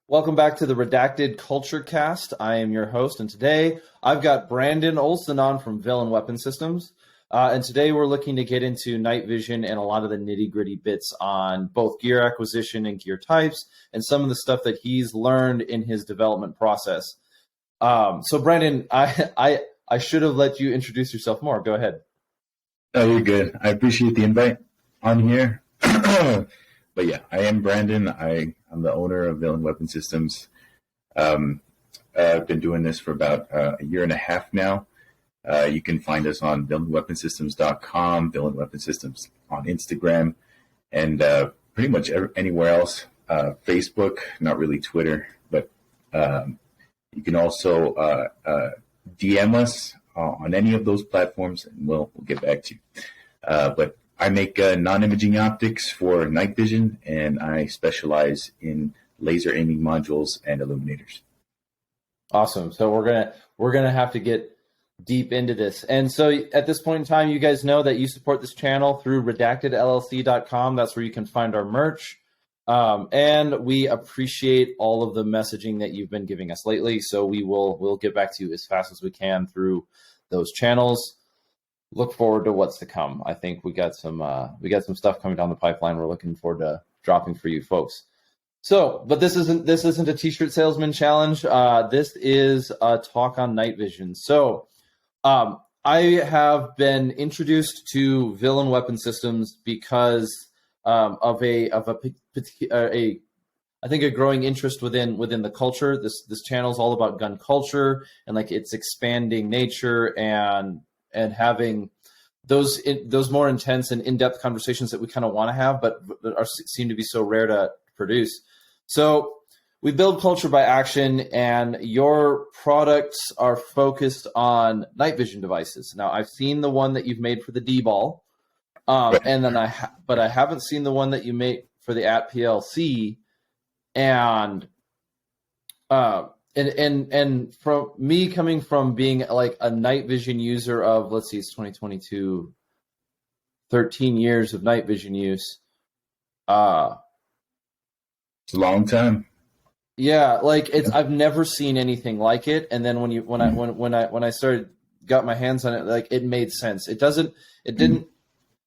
Welcome back to the Redacted Culture Cast. I am your host, and today I've got Brandon Olson on from Villain Weapon Systems. And today we're looking to get into night vision and a lot of the nitty-gritty bits on both gear acquisition and gear types, and some of the stuff that he's learned in his development process. So Brandon, I should have let you introduce yourself more. Go ahead. Oh, you're good. I appreciate the invite on here. But yeah, I am Brandon. I'm the owner of Villain Weapon Systems. I've been doing this for about a year and a half now. You can find us on villainweaponsystems.com, Villain Weapon Systems on Instagram, and pretty much anywhere else. Facebook, not really Twitter, but you can also DM us on any of those platforms, and we'll get back to you. But I make non-imaging optics for night vision, and I specialize in laser aiming modules and illuminators. Awesome. So we're gonna have to get deep into this. And so at this point in time, you guys know that you support this channel through redactedllc.com. That's where you can find our merch. And we appreciate all of the messaging that you've been giving us lately. So we'll get back to you as fast as we can through those channels. Look forward to what's to come. I think we got some stuff coming down the pipeline. We're looking forward to dropping for you folks. So, but this isn't a t-shirt salesman challenge. This is a talk on night vision. So, I have been introduced to Villain Weapon Systems because of a growing interest within the culture. This channel is all about gun culture and like its expanding nature and having those more intense and in-depth conversations that we kind of want to have, but seem to be so rare to produce. So we build culture by action, and your products are focused on night vision devices. Now, I've seen the one that you've made for the D-ball, and then but I haven't seen the one that you made for the AT-PLC, and from me coming from being like a night vision user of, let's see, it's 2022, 13 years of night vision use. It's a long time. Yeah, like I've never seen anything like it. And then when I got my hands on it, like it made sense.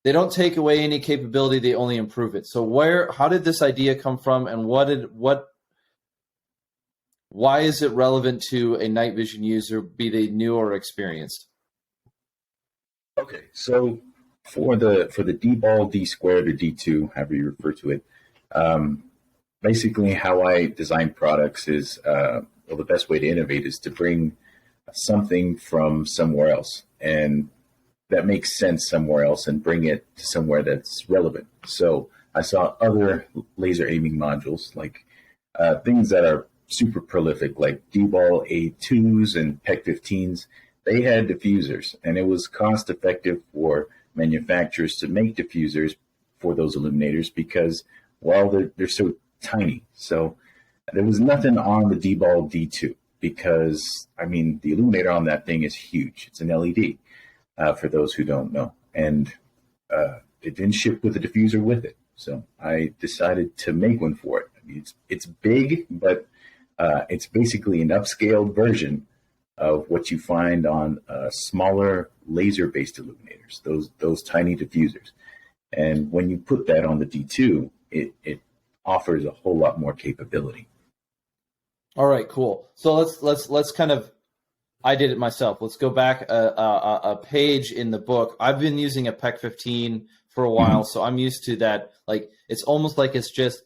They don't take away any capability, they only improve it. So how did this idea come from, and why is it relevant to a night vision user, be they new or experienced? Okay, so for the D-ball, D-squared, or D2, however you refer to it, basically how I design products is, the best way to innovate is to bring something from somewhere else, and that makes sense somewhere else, and bring it to somewhere that's relevant. So I saw other laser aiming modules, like things that are super prolific, like D-ball A2s and PEC-15s. They had diffusers, and it was cost effective for manufacturers to make diffusers for those illuminators because, well, they're so tiny. So there was nothing on the D-ball D2 because, I mean, the illuminator on that thing is huge. It's an LED, for those who don't know. And it didn't ship with a diffuser with it. So I decided to make one for it. I mean, it's big, but it's basically an upscaled version of what you find on smaller laser-based illuminators, those tiny diffusers. And when you put that on the D2, it offers a whole lot more capability. All right, cool. So let's kind of, I did it myself. Let's go back a page in the book. I've been using a PEC-15 for a while, so I'm used to that. Like, it's almost like it's just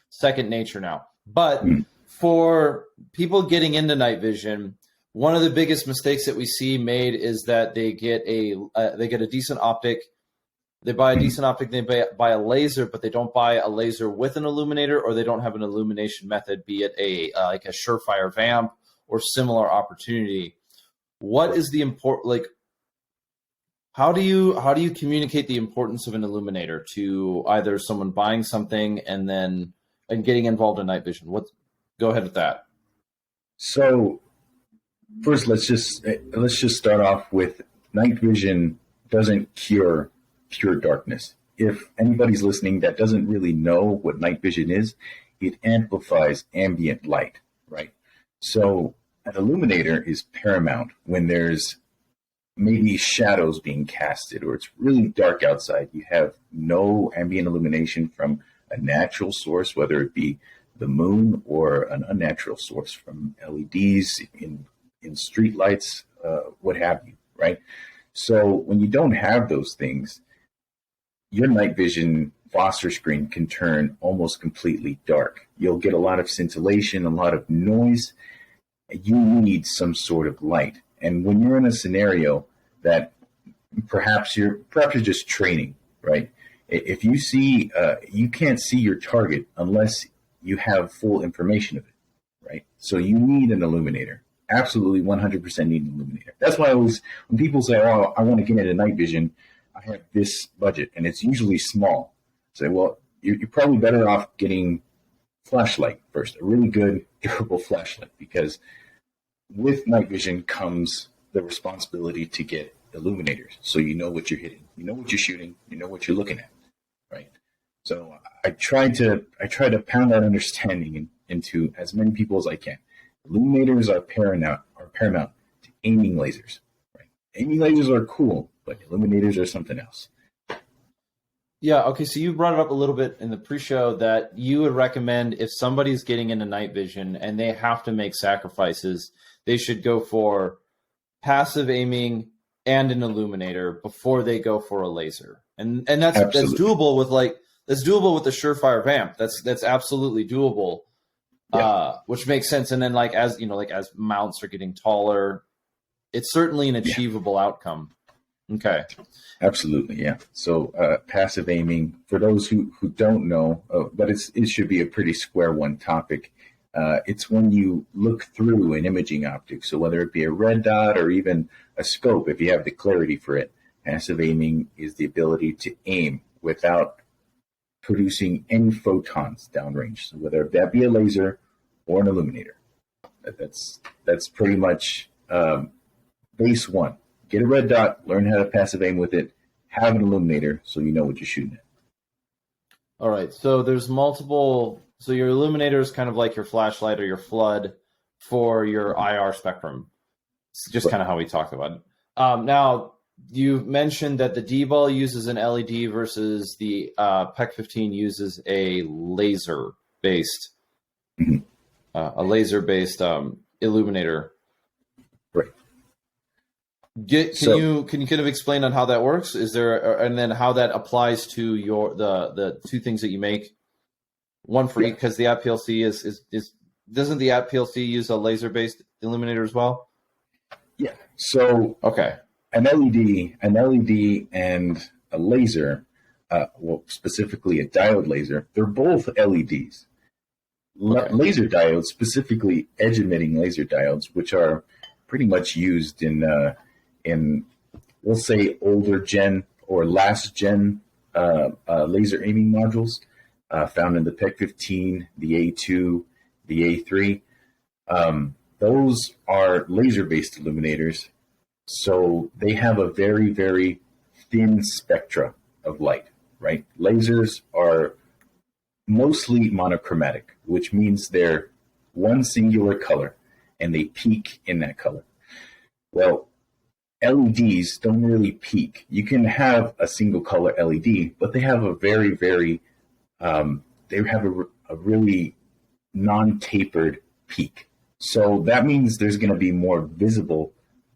second nature now. But for people getting into night vision, one of the biggest mistakes that we see made is that they get a decent optic. They buy a decent optic, they buy a laser, but they don't buy a laser with an illuminator, or they don't have an illumination method, be it like a Surefire vamp or similar opportunity. What is the how do you communicate the importance of an illuminator to either someone buying something and getting involved in night vision? Go ahead with that. So first, let's just start off with night vision doesn't cure pure darkness. If anybody's listening that doesn't really know what night vision is, it amplifies ambient light, right? So an illuminator is paramount when there's maybe shadows being casted or it's really dark outside. You have no ambient illumination from a natural source, whether it be the moon or an unnatural source from LEDs in street lights, what have you, right? So when you don't have those things, your night vision phosphor screen can turn almost completely dark. You'll get a lot of scintillation, a lot of noise. You need some sort of light. And when you're in a scenario that perhaps you're just training, right? If you see, you can't see your target unless you have full information of it, right? So you need an illuminator. Absolutely 100% need an illuminator. That's why when people say, oh, I want to get into night vision, I have this budget, and it's usually small. Say, well, you're probably better off getting flashlight first, a really good, durable flashlight, because with night vision comes the responsibility to get illuminators, so you know what you're hitting, you know what you're shooting, you know what you're looking at, right? So I try to pound that understanding into as many people as I can. Illuminators are paramount to aiming lasers, right? Aiming lasers are cool, but illuminators are something else. Yeah, okay, so you brought it up a little bit in the pre-show that you would recommend if somebody's getting into night vision and they have to make sacrifices, they should go for passive aiming and an illuminator before they go for a laser. And that's doable with the Surefire vamp. That's absolutely doable. Yeah. Which makes sense. And then as mounts are getting taller, it's certainly an achievable outcome. Okay. Absolutely, yeah. So passive aiming, for those who don't know, but it should be a pretty square one topic. It's when you look through an imaging optic. So whether it be a red dot or even a scope, if you have the clarity for it, passive aiming is the ability to aim without producing any photons downrange. So whether that be a laser or an illuminator, that's pretty much base one. Get a red dot, learn how to passive aim with it, have an illuminator so you know what you're shooting at. All right, so there's multiple. So your illuminator is kind of like your flashlight or your flood for your IR spectrum. It's just kind of how we talked about it. Now, you mentioned that the D-ball uses an LED versus the PEC 15 uses a laser-based illuminator. Right. Can you kind of explain on how that works? Is there, and then how that applies to the two things that you make? One for each, because the app PLC is doesn't the app PLC use a laser-based illuminator as well? Yeah. So okay, an LED and a laser, well, specifically a diode laser, they're both LEDs. Okay. Laser diodes, specifically edge-emitting laser diodes, which are pretty much used in we'll say older gen or last gen laser aiming modules found in the PEC 15, the A2, the A3. Those are laser-based illuminators, so they have a very, very thin spectra of light, right? Lasers are mostly monochromatic, which means they're one singular color, and they peak in that color. Well, LEDs don't really peak. You can have a single color LED, but they have a very, very, they have a really non-tapered peak. So that means there's going to be more visible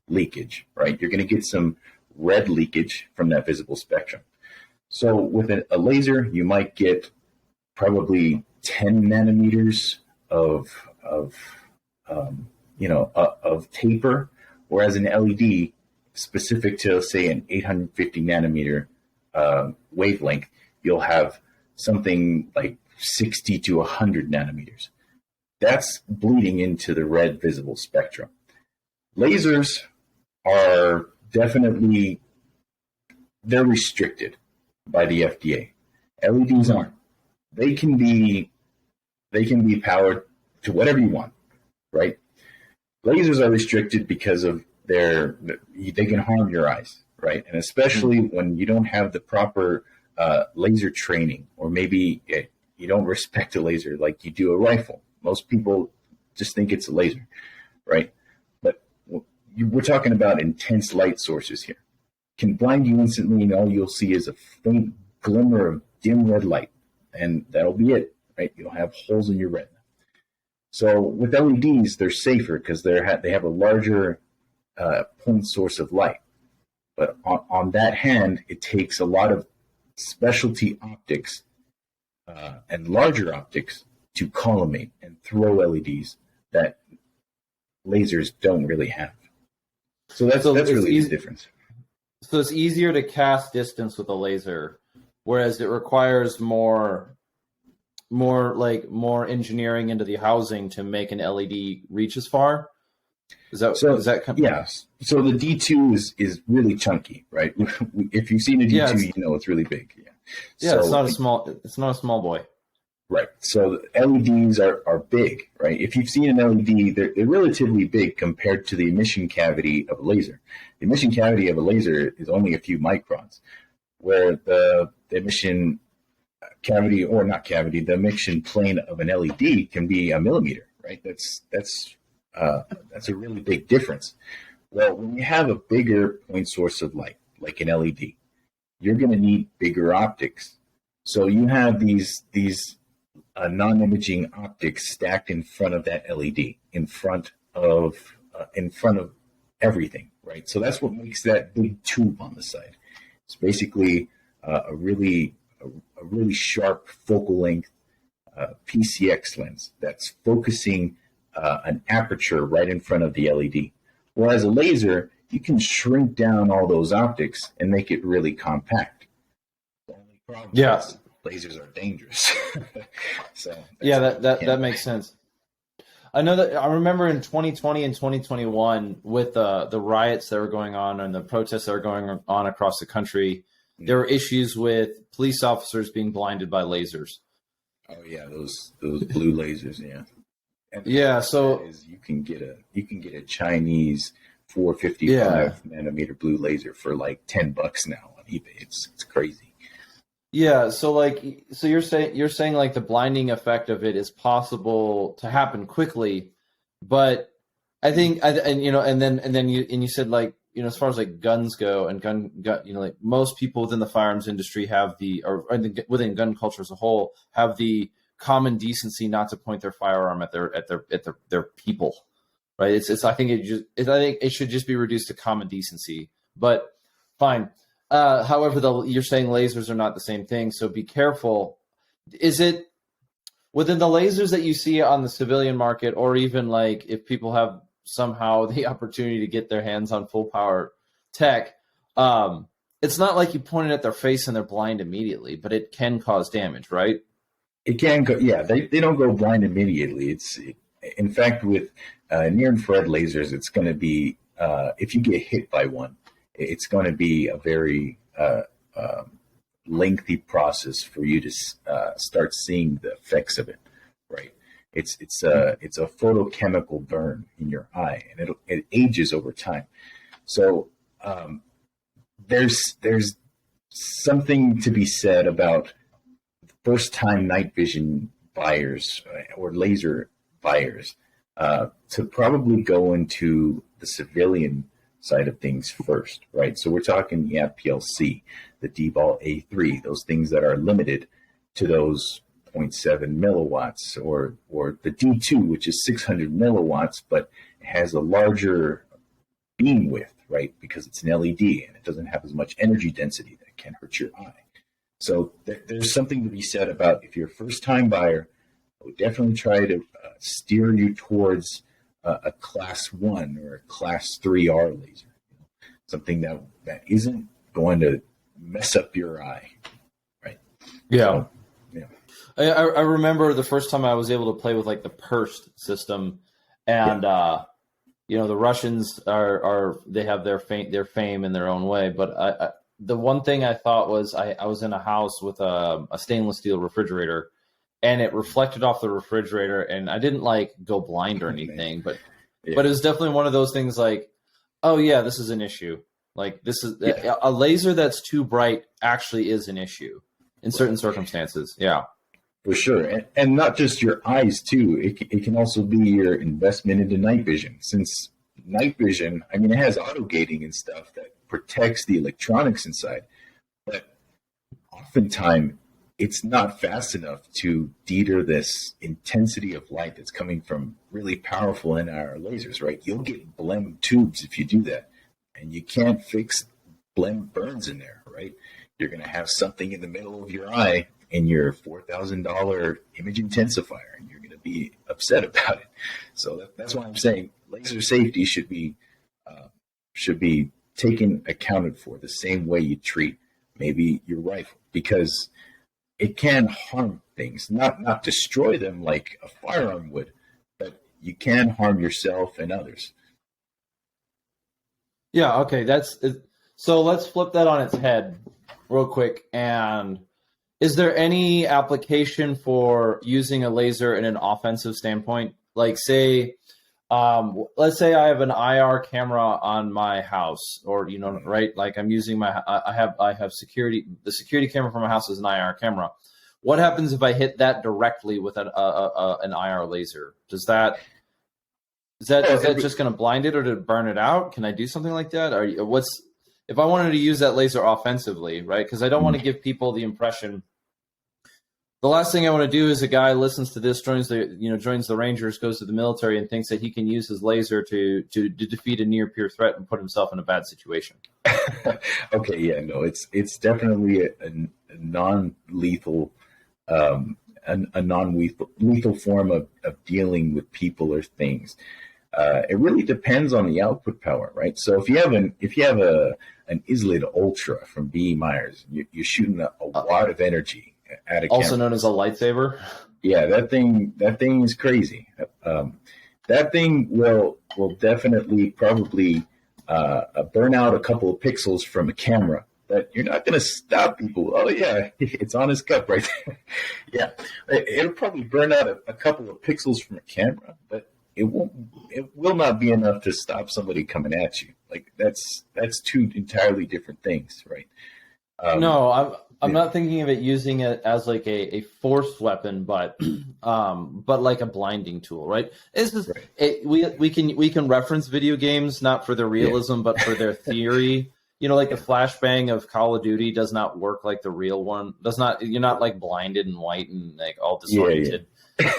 leakage, right? You're going to get some red leakage from that visible spectrum. So with a laser, you might get probably 10 nanometers of taper, whereas an LED specific to, say, an 850 nanometer wavelength, you'll have something like 60 to 100 nanometers. That's bleeding into the red visible spectrum. Lasers are definitely, they're restricted by the FDA. LEDs aren't. They can be powered to whatever you want, right? Lasers are restricted because of they can harm your eyes, right? And especially when you don't have the proper laser training, or maybe you don't respect a laser like you do a rifle. Most people just think it's a laser, right? But we're talking about intense light sources here. Can blind you instantly, and all you'll see is a faint glimmer of dim red light, and that'll be it, right? You'll have holes in your retina. So with LEDs, they're safer because they have a larger point source of light. But on that hand, it takes a lot of specialty optics and larger optics to collimate and throw LEDs that lasers don't really have. So that's really the difference. So it's easier to cast distance with a laser, whereas it requires more engineering into the housing to make an LED reach as far. Is that yes? So the D2 is really chunky, right? If you've seen a D2, you know it's really big. Yeah, so, it's not a small boy. Right. So LEDs are big, right? If you've seen an LED, they're relatively big compared to the emission cavity of a laser. The emission cavity of a laser is only a few microns, where the emission cavity, or not cavity, the emission plane of an LED can be a millimeter, right? That's a really big difference. Well, when you have a bigger point source of light, like an LED, you're going to need bigger optics. So you have these non-imaging optics stacked in front of that LED, in front of everything, right? So that's what makes that big tube on the side. It's basically a really sharp focal length PCX lens that's focusing an aperture right in front of the LED. Whereas a laser, you can shrink down all those optics and make it really compact. The only problem is lasers are dangerous. So that makes sense. I know that I remember in 2020 and 2021 with the riots that were going on and the protests that were going on across the country, there were issues with police officers being blinded by lasers. Oh yeah, those blue lasers, yeah. And so you can get a Chinese 455 nanometer blue laser for like $10 now on eBay. It's crazy. Yeah, so you're saying like the blinding effect of it is possible to happen quickly, but I think you said, like, you know, as far as like guns go and gun you know, like most people within the firearms industry have within gun culture as a whole have the common decency not to point their firearm at their people, right? I think it should just be reduced to common decency, but fine. However, you're saying lasers are not the same thing, so be careful. Is it within the lasers that you see on the civilian market, or even like if people have somehow the opportunity to get their hands on full power tech, it's not like you point it at their face and they're blind immediately, but it can cause damage, right? It can go, yeah. They don't go blind immediately. In fact, with near infrared lasers, it's going to be if you get hit by one, it's going to be a very lengthy process for you to start seeing the effects of it, right? It's a photochemical burn in your eye, and it ages over time. So there's something to be said about first-time night vision buyers or laser buyers to probably go into the civilian side of things first, right? So we're talking the PLC, the D-Ball A3, those things that are limited to those 0.7 milliwatts, or the D2, which is 600 milliwatts, but it has a larger beam width, right? Because it's an LED and it doesn't have as much energy density that can hurt your eye. So there's something to be said about, if you're a first-time buyer, I would definitely try to steer you towards a class 1 or a class 3R laser, something that isn't going to mess up your eye, right? Yeah. So, yeah. I remember the first time I was able to play with like the PERST system, and you know, the Russians they have their fame in their own way, but the one thing I thought was I was in a house with a stainless steel refrigerator, and it reflected off the refrigerator, and I didn't like go blind or anything, but it was definitely one of those things like, oh yeah, this is an issue. Like this is a laser that's too bright actually is an issue in certain circumstances. Yeah. For sure. And not just your eyes, too. It can also be your investment into night vision. Since night vision, I mean, it has auto gating and stuff that protects the electronics inside. But oftentimes, it's not fast enough to deter this intensity of light that's coming from really powerful IR lasers, right? You'll get blem tubes if you do that. And you can't fix blem burns in there, right? You're going to have something in the middle of your eye in your $4,000 image intensifier, and you're going to be upset about it. So that's why I'm saying laser safety should be taken accounted for the same way you treat maybe your rifle, because it can harm things, not destroy them like a firearm would, but you can harm yourself and others. Yeah, okay, so let's flip that on its head real quick. And is there any application for using a laser in an offensive standpoint? Like, say, let's say I have an IR camera on my house, or right? Like I'm using I have security. The security camera for my house is an IR camera. What happens if I hit that directly with an IR laser? Is that just going to blind it, or to burn it out? Can I do something like that? If I wanted to use that laser offensively, right? Because I don't want to give people the impression. The last thing I want to do is a guy listens to this, joins the Rangers, goes to the military, and thinks that he can use his laser to defeat a near peer threat and put himself in a bad situation. Okay, yeah, no, it's definitely a non-lethal, a non-lethal form of dealing with people or things. It really depends on the output power, right? So if you have an ISLID Ultra from B.E. Myers, you're shooting a watt of energy at a also camera. Known as a lightsaber. Yeah, that thing is crazy. That thing will definitely probably burn out a couple of pixels from a camera, but you're not going to stop people. Oh yeah, it's on his cup right there. Yeah, it'll probably burn out a couple of pixels from a camera, but it will not be enough to stop somebody coming at you. Like that's two entirely different things, right? No, I'm not thinking of it using it as like a force weapon, but like a blinding tool, right? It's just, right. We can reference video games not for their realism, but for their theory. Like the flashbang of Call of Duty does not work like the real one. You're not like blinded and white and like all disoriented.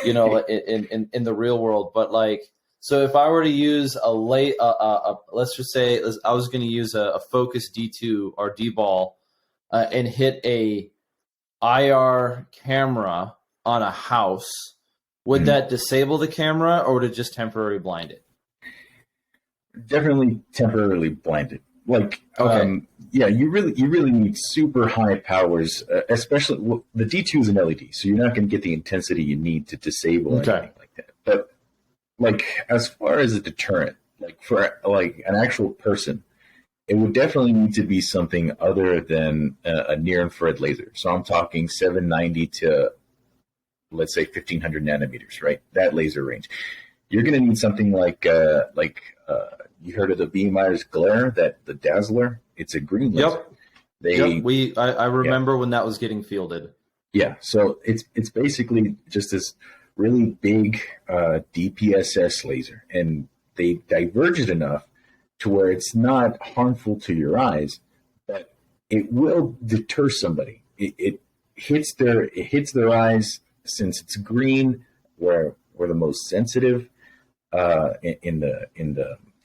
In the real world. But like, so if I were to use let's just say I was going to use a Focus D2 or D-ball and hit a IR camera on a house, would that disable the camera, or would it just temporarily blind it? Definitely temporarily blind it. Like, okay. You really need super high powers, especially the D2 is an LED, so you're not going to get the intensity you need to disable anything like that. But like, as far as a deterrent, like for like an actual person, it would definitely need to be something other than a near infrared laser. So I'm talking 790 to, let's say, 1500 nanometers, right? That laser range. You're going to need something like you heard of the B.E. Myers glare, the Dazzler? It's a green laser. Yep. I remember when that was getting fielded. Yeah, so it's basically just this really big DPSS laser, and they diverge it enough to where it's not harmful to your eyes, but it will deter somebody. It hits their eyes, since it's green, where we're the most sensitive in the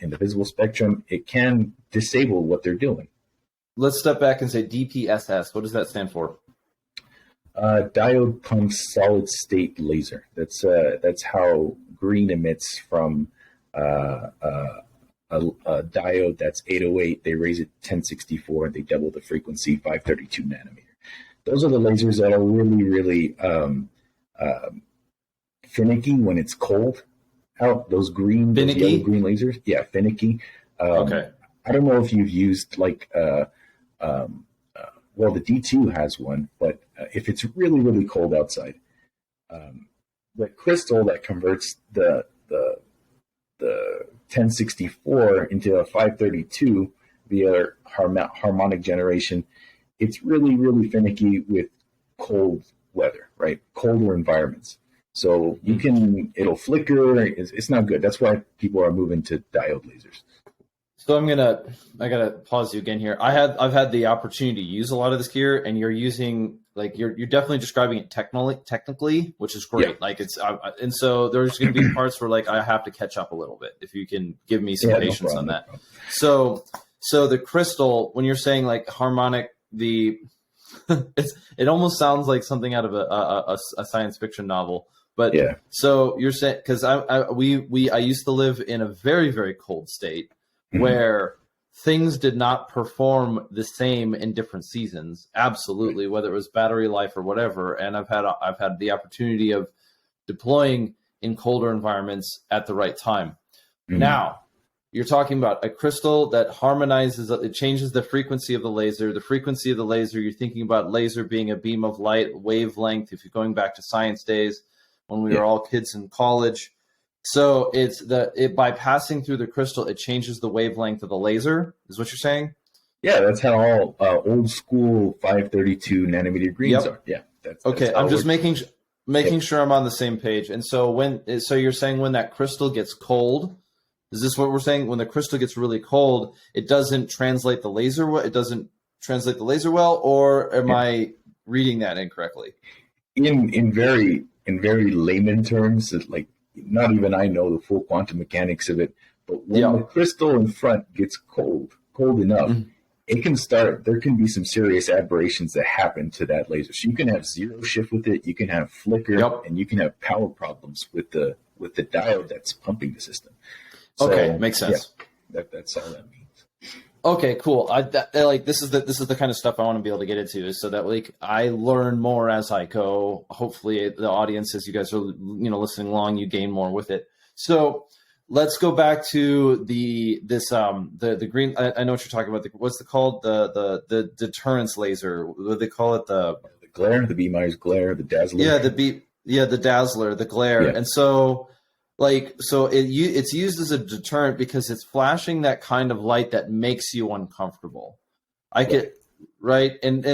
visible spectrum. It can disable what they're doing. Let's step back and say DPSS. What does that stand for? Diode pumps solid state laser. That's how green emits from a diode that's 808. They raise it 1064. They double the frequency, 532 nanometer. Those are the lasers that are really, really finicky when it's cold out. Those yellow green lasers. Yeah, finicky. Okay. I don't know if you've used like well, the D2 has one, but if it's really, really cold outside, the crystal that converts the 1064 into a 532 via harmonic generation, it's really, really finicky with cold weather, right? Colder environments. So it'll flicker. It's not good. That's why people are moving to diode lasers. So I gotta pause you again here. I've had the opportunity to use a lot of this gear, and you're using you're definitely describing it technically, which is great. Yeah. And so there's going to be parts where I have to catch up a little bit. If you can give me some patience on that. So the crystal, when you're saying harmonic, it almost sounds like something out of a science fiction novel. But yeah. So you're saying, because I used to live in a very, very cold state where things did not perform the same in different seasons. Absolutely, whether it was battery life or whatever. And I've had the opportunity of deploying in colder environments at the right time. Now, you're talking about a crystal that harmonizes, it changes the frequency of the laser. The frequency of the laser, you're thinking about laser being a beam of light, wavelength, if you're going back to science days when we were all kids in college. So by passing through the crystal, it changes the wavelength of the laser, is what you're saying? Yeah, that's how all old school 532 nanometer greens are. Yeah. That's okay, I'm just making sure I'm on the same page. And so you're saying when that crystal gets cold, is this what we're saying? When the crystal gets really cold, it doesn't translate the laser well? It doesn't translate the laser well, or am I reading that incorrectly? In very layman terms, not even I know the full quantum mechanics of it, but when the crystal in front gets cold enough, it can start, there can be some serious aberrations that happen to that laser. So you can have zero shift with it, you can have flicker, and you can have power problems with the diode that's pumping the system. So, okay, makes sense. Yeah, that's all that means. Okay, cool. This is the kind of stuff I want to be able to get into, is so that I learn more as I go. Hopefully, the audience, as you guys are listening along, you gain more with it. So let's go back to the green. I know what you're talking about. What's it called? The deterrence laser. What do they call it? The glare, the B-Myers glare, the dazzler. Yeah, the dazzler, the glare, and so. It's used as a deterrent because it's flashing that kind of light that makes you uncomfortable. Right. And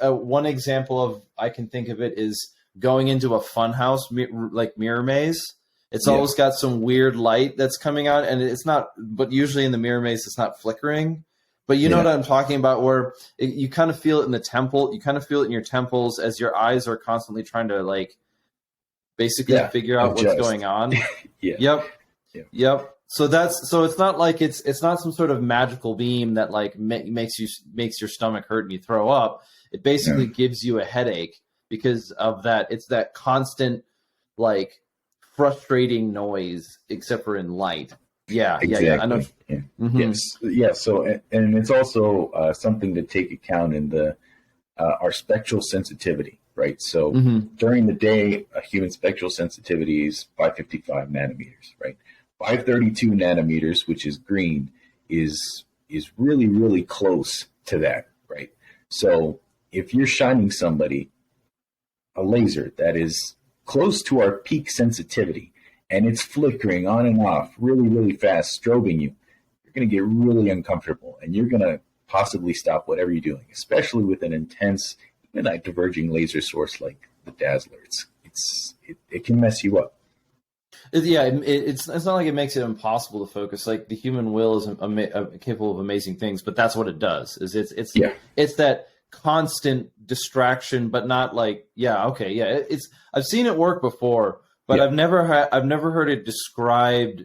one example of, I can think of it, is going into a fun house, like Mirror Maze. It's always got some weird light that's coming out, and it's not, but usually in the Mirror Maze, it's not flickering. But you know what I'm talking about, where you kind of feel it in the temple. You kind of feel it in your temples as your eyes are constantly trying to basically figure out what's going on. Yep. So it's not like it's not some sort of magical beam that makes your stomach hurt and you throw up. It basically gives you a headache because of that. It's that constant frustrating noise, except for in light. Yeah, exactly. I know. Yeah. Yes. Yeah. So and it's also something to take account in the our spectral sensitivity. Right. So during the day, a human spectral sensitivity is 555 nanometers, right? 532 nanometers, which is green, is really, really close to that, right? So if you're shining somebody a laser that is close to our peak sensitivity and it's flickering on and off really, really fast, strobing you, you're going to get really uncomfortable and you're going to possibly stop whatever you're doing, especially with an intense, a diverging laser source like the dazzler. It can mess you up. It's not like it makes it impossible to focus. Like the human will is capable of amazing things, but that's what it does. It's that constant distraction, but not I've seen it work before, but I've never heard it described.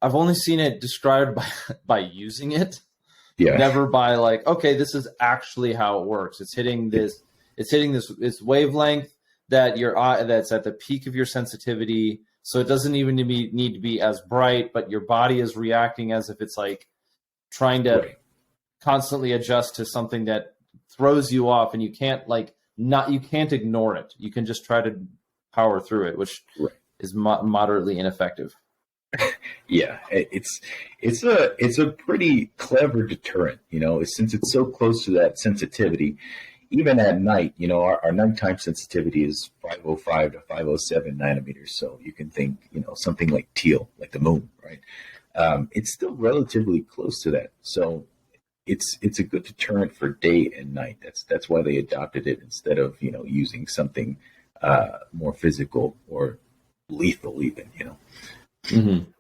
I've only seen it described by using it. Never by okay, this is actually how it works. It's hitting this wavelength that that's at the peak of your sensitivity. So it doesn't even need to be as bright, but your body is reacting as if it's trying to constantly adjust to something that throws you off, and you can't you can't ignore it. You can just try to power through it, which is moderately ineffective. Yeah, it's a pretty clever deterrent, since it's so close to that sensitivity. Even at night, our nighttime sensitivity is 505 to 507 nanometers. So you can think, something like teal, like the moon, right? It's still relatively close to that. So it's a good deterrent for day and night. That's why they adopted it instead of using something more physical or lethal even. Mm-hmm.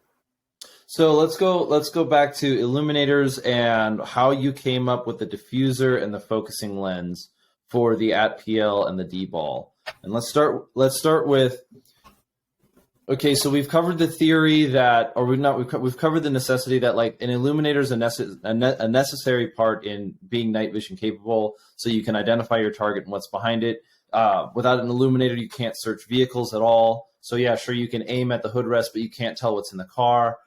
So let's go back to Illuminators and how you came up with the diffuser and the focusing lens for the AT-PL and the D-ball. And let's start with, okay, so we've covered the theory that, or we've covered the necessity that like an illuminator is a necessary part in being night vision capable, so you can identify your target and what's behind it. Without an illuminator, you can't search vehicles at all. So yeah, sure, you can aim at the hoodrest, but you can't tell what's in the car.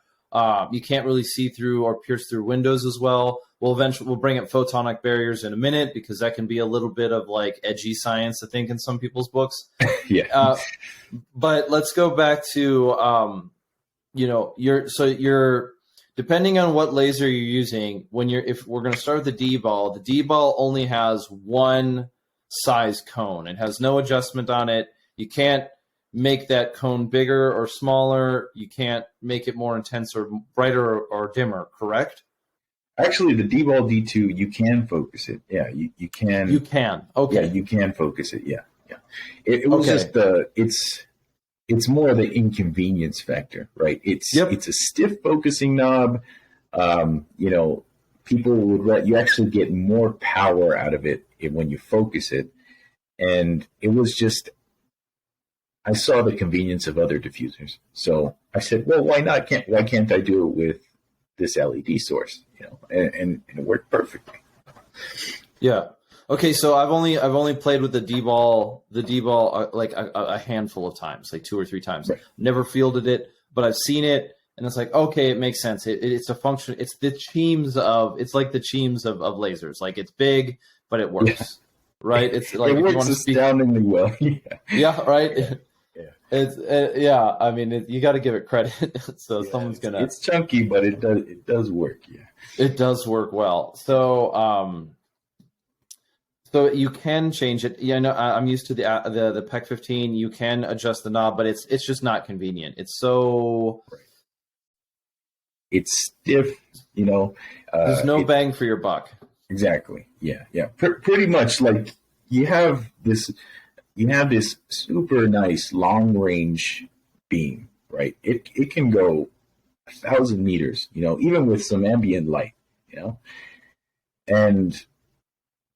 You can't really see through or pierce through windows as well. We'll bring up photonic barriers in a minute, because that can be a little bit of like edgy science, I think, in some people's books. Yeah. But let's go back to you're depending on what laser you're using. If we're going to start with the D-ball only has one size cone. It has no adjustment on it. You can't make that cone bigger or smaller. You can't make it more intense or brighter or dimmer, correct? Actually, the D-ball D2, you can focus it. Yeah, you can. You can. Okay. Yeah, you can focus it. Yeah. It was just it's more the inconvenience factor, right? It's a stiff focusing knob. People would you actually get more power out of it when you focus it, and it was just. I saw the convenience of other diffusers, so I said, "Well, why not? Why can't I do it with this LED source?" And it worked perfectly. Yeah. Okay. So I've only played with the D-ball like a handful of times, like 2 or 3 times. Right. Never fielded it, but I've seen it, and it's like, okay, it makes sense. It's a function. It's like the chimes of lasers. Like, it's big, but it works. Yeah. Right. It's like, it works astoundingly well. Yeah. Right. Yeah. It's I mean, you got to give it credit. So someone's gonna. It's chunky, but it does work. Yeah, it does work well. So so you can change it. Yeah, no, I'm used to the PEC 15. You can adjust the knob, but it's just not convenient. It's so. Right. It's stiff. There's no bang for your buck. Exactly. Yeah. Pretty much, like you have this super nice long range beam, right? It can go 1,000 meters, even with some ambient light, and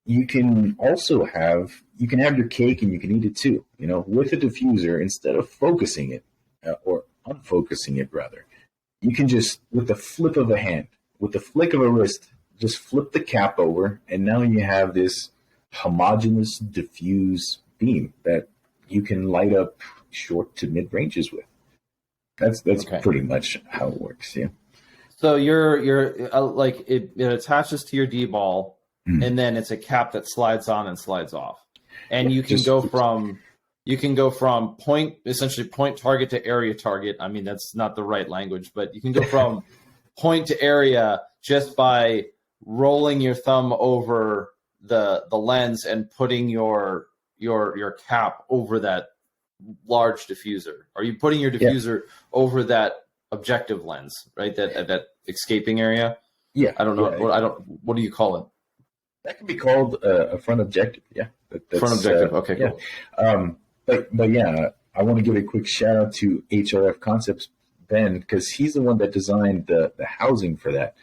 you can also have your cake and you can eat it too, with a diffuser. Instead of focusing it or unfocusing it, rather, you can just, with the flip of a hand, with the flick of a wrist, just flip the cap over, and now you have this homogeneous diffuse beam that you can light up short to mid ranges with. That's okay. Pretty much how it works. Yeah. So you're like it attaches to your D-ball, and then it's a cap that slides on and slides off, and you can go from essentially point target to area target. I mean, that's not the right language, but you can go from point to area just by rolling your thumb over the lens and putting your cap over that large diffuser. Are you putting your diffuser over that objective lens, right? That escaping area? Yeah. I don't know. What do you call it? That can be called a front objective. Yeah. Front objective. Okay, cool. Yeah. But yeah, I want to give a quick shout out to HRF Concepts, Ben, because he's the one that designed the housing for that.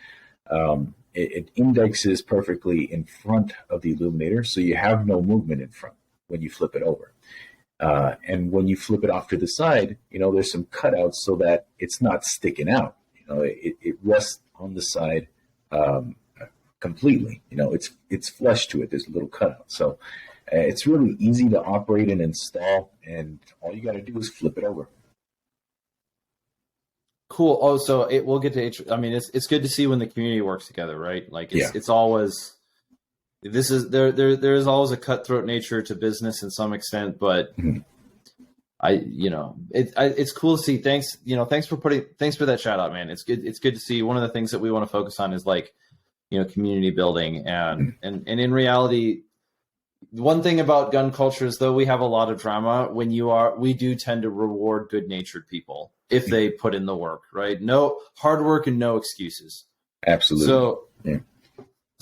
It indexes perfectly in front of the illuminator, so you have no movement in front when you flip it over. And when you flip it off to the side, there's some cutouts so that it's not sticking out. It rests on the side completely. It's flush to it. There's a little cutout. So it's really easy to operate and install, and all you got to do is flip it over. Cool. Oh, so we'll get to. I mean, it's good to see when the community works together, right? Like it's always. There is always a cutthroat nature to business in some extent, but it's cool to see. Thanks for that shout out, man. It's good to see. One of the things that we want to focus on is like, community building, and in reality, one thing about gun culture is, though we have a lot of drama, we do tend to reward good-natured people if they put in the work, right? No hard work and no excuses. Absolutely.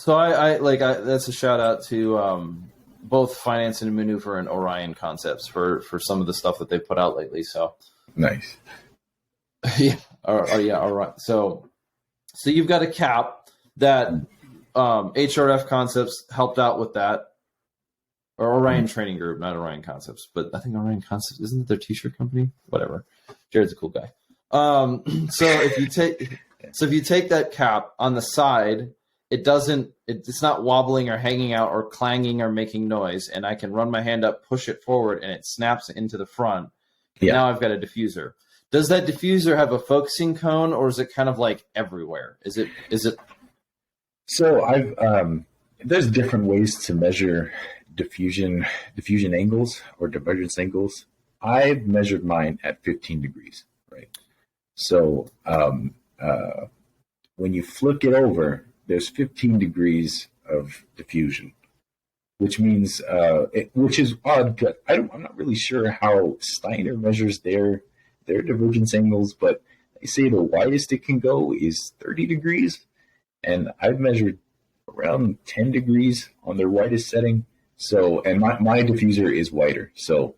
So that's a shout out to both Finance and Maneuver and Orion Concepts for some of the stuff that they put out lately. So Nice. yeah, yeah, all right. So you've got a cap that HRF Concepts helped out with that, or Orion Training Group, not Orion Concepts, but I think Orion Concepts isn't it their t-shirt company? Whatever. Jared's a cool guy. So if you take that cap on the side, it's not wobbling or hanging out or clanging or making noise, and I can run my hand up, push it forward, and it snaps into the front. Yeah. Now I've got a diffuser. Does that diffuser have a focusing cone, or is it kind of like everywhere? Is it? So there's different ways to measure diffusion angles or divergence angles. I've measured mine at 15 degrees, right? So when you flick it over, there's 15 degrees of diffusion, which means which is odd. But I'm not really sure how Steiner measures their divergence angles, but they say the widest it can go is 30 degrees, and I've measured around 10 degrees on their widest setting. So, and my diffuser is wider, so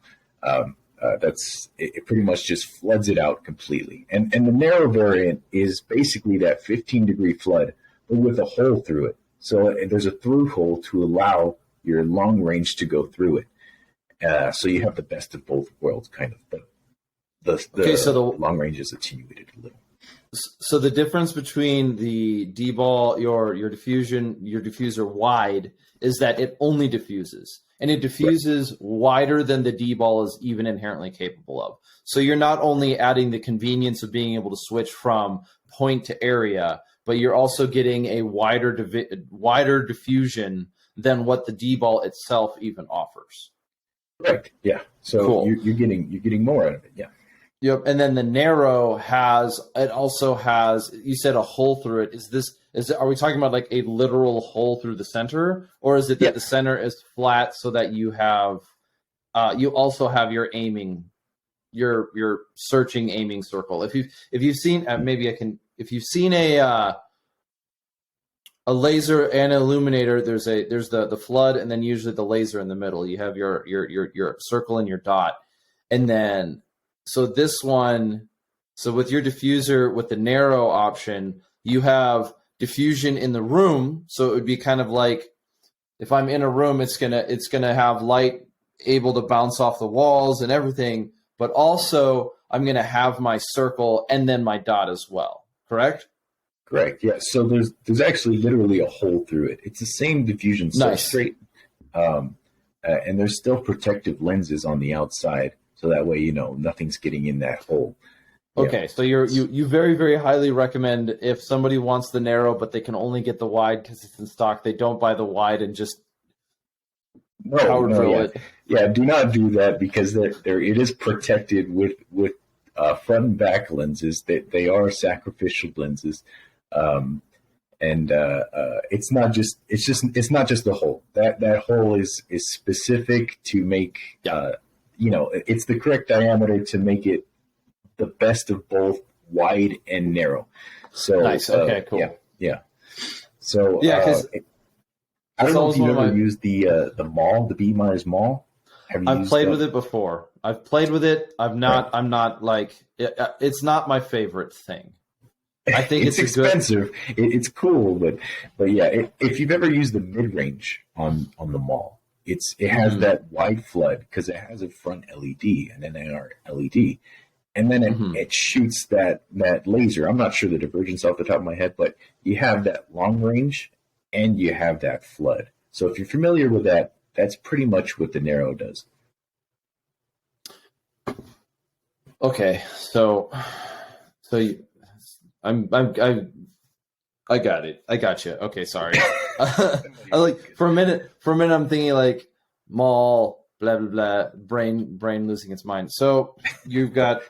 it pretty much just floods it out completely. And the narrow variant is basically that 15 degree flood, but with a hole through it. So there's a through hole to allow your long range to go through it. So you have the best of both worlds, kind of. But the long range is attenuated a little. So the difference between the D-ball, your diffuser wide, is that it only diffuses. And it diffuses wider than the D-ball is even inherently capable of. So you're not only adding the convenience of being able to switch from point to area, but you're also getting a wider diffusion than what the D-ball itself even offers. Correct. Yeah. So cool. you're getting more out of it. Yeah. Yep. And then the narrow also has, you said a hole through it. Are we talking about like a literal hole through the center, or is it that the center is flat so that you have, you also have your aiming, your searching aiming circle? If you've seen, if you've seen a laser and an illuminator, there's the flood and then usually the laser in the middle. You have your circle and your dot, and then. So this one, with your diffuser with the narrow option, you have diffusion in the room. So it would be kind of like if I'm in a room, it's gonna have light able to bounce off the walls and everything, but also I'm gonna have my circle and then my dot as well. Correct? Correct. Yeah. So there's actually literally a hole through it. It's the same diffusion substrate, and there's still protective lenses on the outside. So that way, nothing's getting in that hole. Okay, so you very, very highly recommend if somebody wants the narrow, but they can only get the wide because it's in stock, they don't buy the wide and just power drill it. Yeah, do not do that because it is protected with front and back lenses. They are sacrificial lenses, and it's not just the hole. That hole is specific to make. It's the correct diameter to make it the best of both wide and narrow. So nice. Okay, cool. Yeah. So because I don't know if you ever used the mall, the B Myers Mall. I've played with it before. I've played with it. I'm not like it's not my favorite thing. I think it's expensive. It's cool, but yeah, if you've ever used the mid range on the mall. It has that wide flood because it has a front LED and an IR LED, and then it shoots that laser. I'm not sure the divergence off the top of my head, but you have that long range and you have that flood. So if you're familiar with that, that's pretty much what the narrow does. Okay, so I got it. I got you. Okay, sorry. For a minute, I'm thinking like mall, blah blah blah, brain losing its mind. So you've got.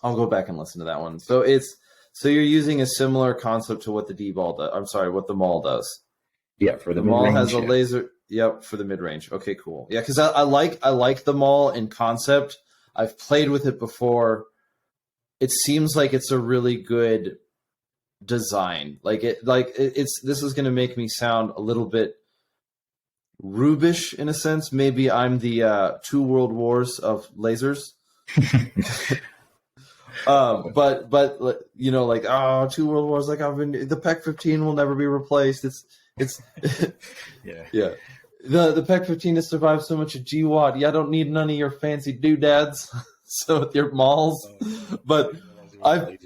I'll go back and listen to that one. So you're using a similar concept to what the D-ball does. I'm sorry, what the mall does. Yeah, for the mall mid-range, has a laser. Yep, for the mid range. Okay, cool. Yeah, because I like the mall in concept. I've played with it before. It seems like it's a really good design. This is going to make me sound a little bit Rubish in a sense. Maybe I'm the two world wars of lasers. But you know, like, oh, two world wars, like the PEC 15 will never be replaced. It's yeah. The PEC 15 has survived so much of GWAT. Yeah, I don't need none of your fancy doodads. So with your malls, but I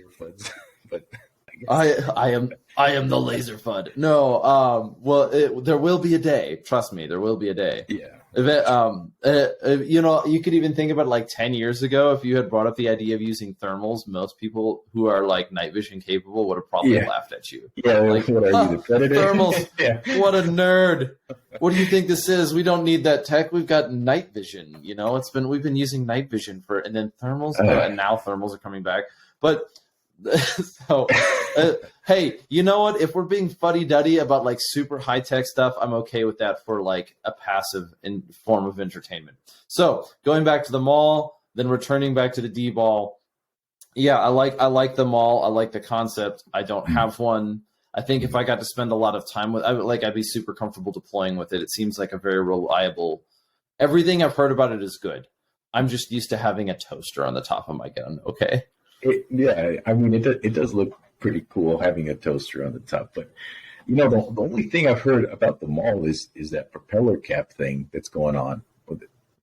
am the laser FUD. No, well, there will be a day. Trust me, there will be a day. Yeah. You know, you could even think about like 10 years ago, if you had brought up the idea of using thermals, most people who are like night vision capable would have probably laughed at you. Yeah, like, what are you, the predator? Thermals, Yeah. What a nerd. What do you think this is? We don't need that tech. We've got night vision. You know, we've been using night vision and then thermals, and now thermals are coming back. But so, hey, you know what? If we're being fuddy-duddy about like super high-tech stuff, I'm okay with that for like a passive form of entertainment. So going back to the mall, then returning back to the D-ball. Yeah, I like the mall. I like the concept. I don't have one. I think if I got to spend a lot of time with, I'd be super comfortable deploying with it. It seems like a very reliable. Everything I've heard about it is good. I'm just used to having a toaster on the top of my gun. Okay. I mean, it does look pretty cool having a toaster on the top, but you know, the only thing I've heard about the mall is that propeller cap thing that's going on.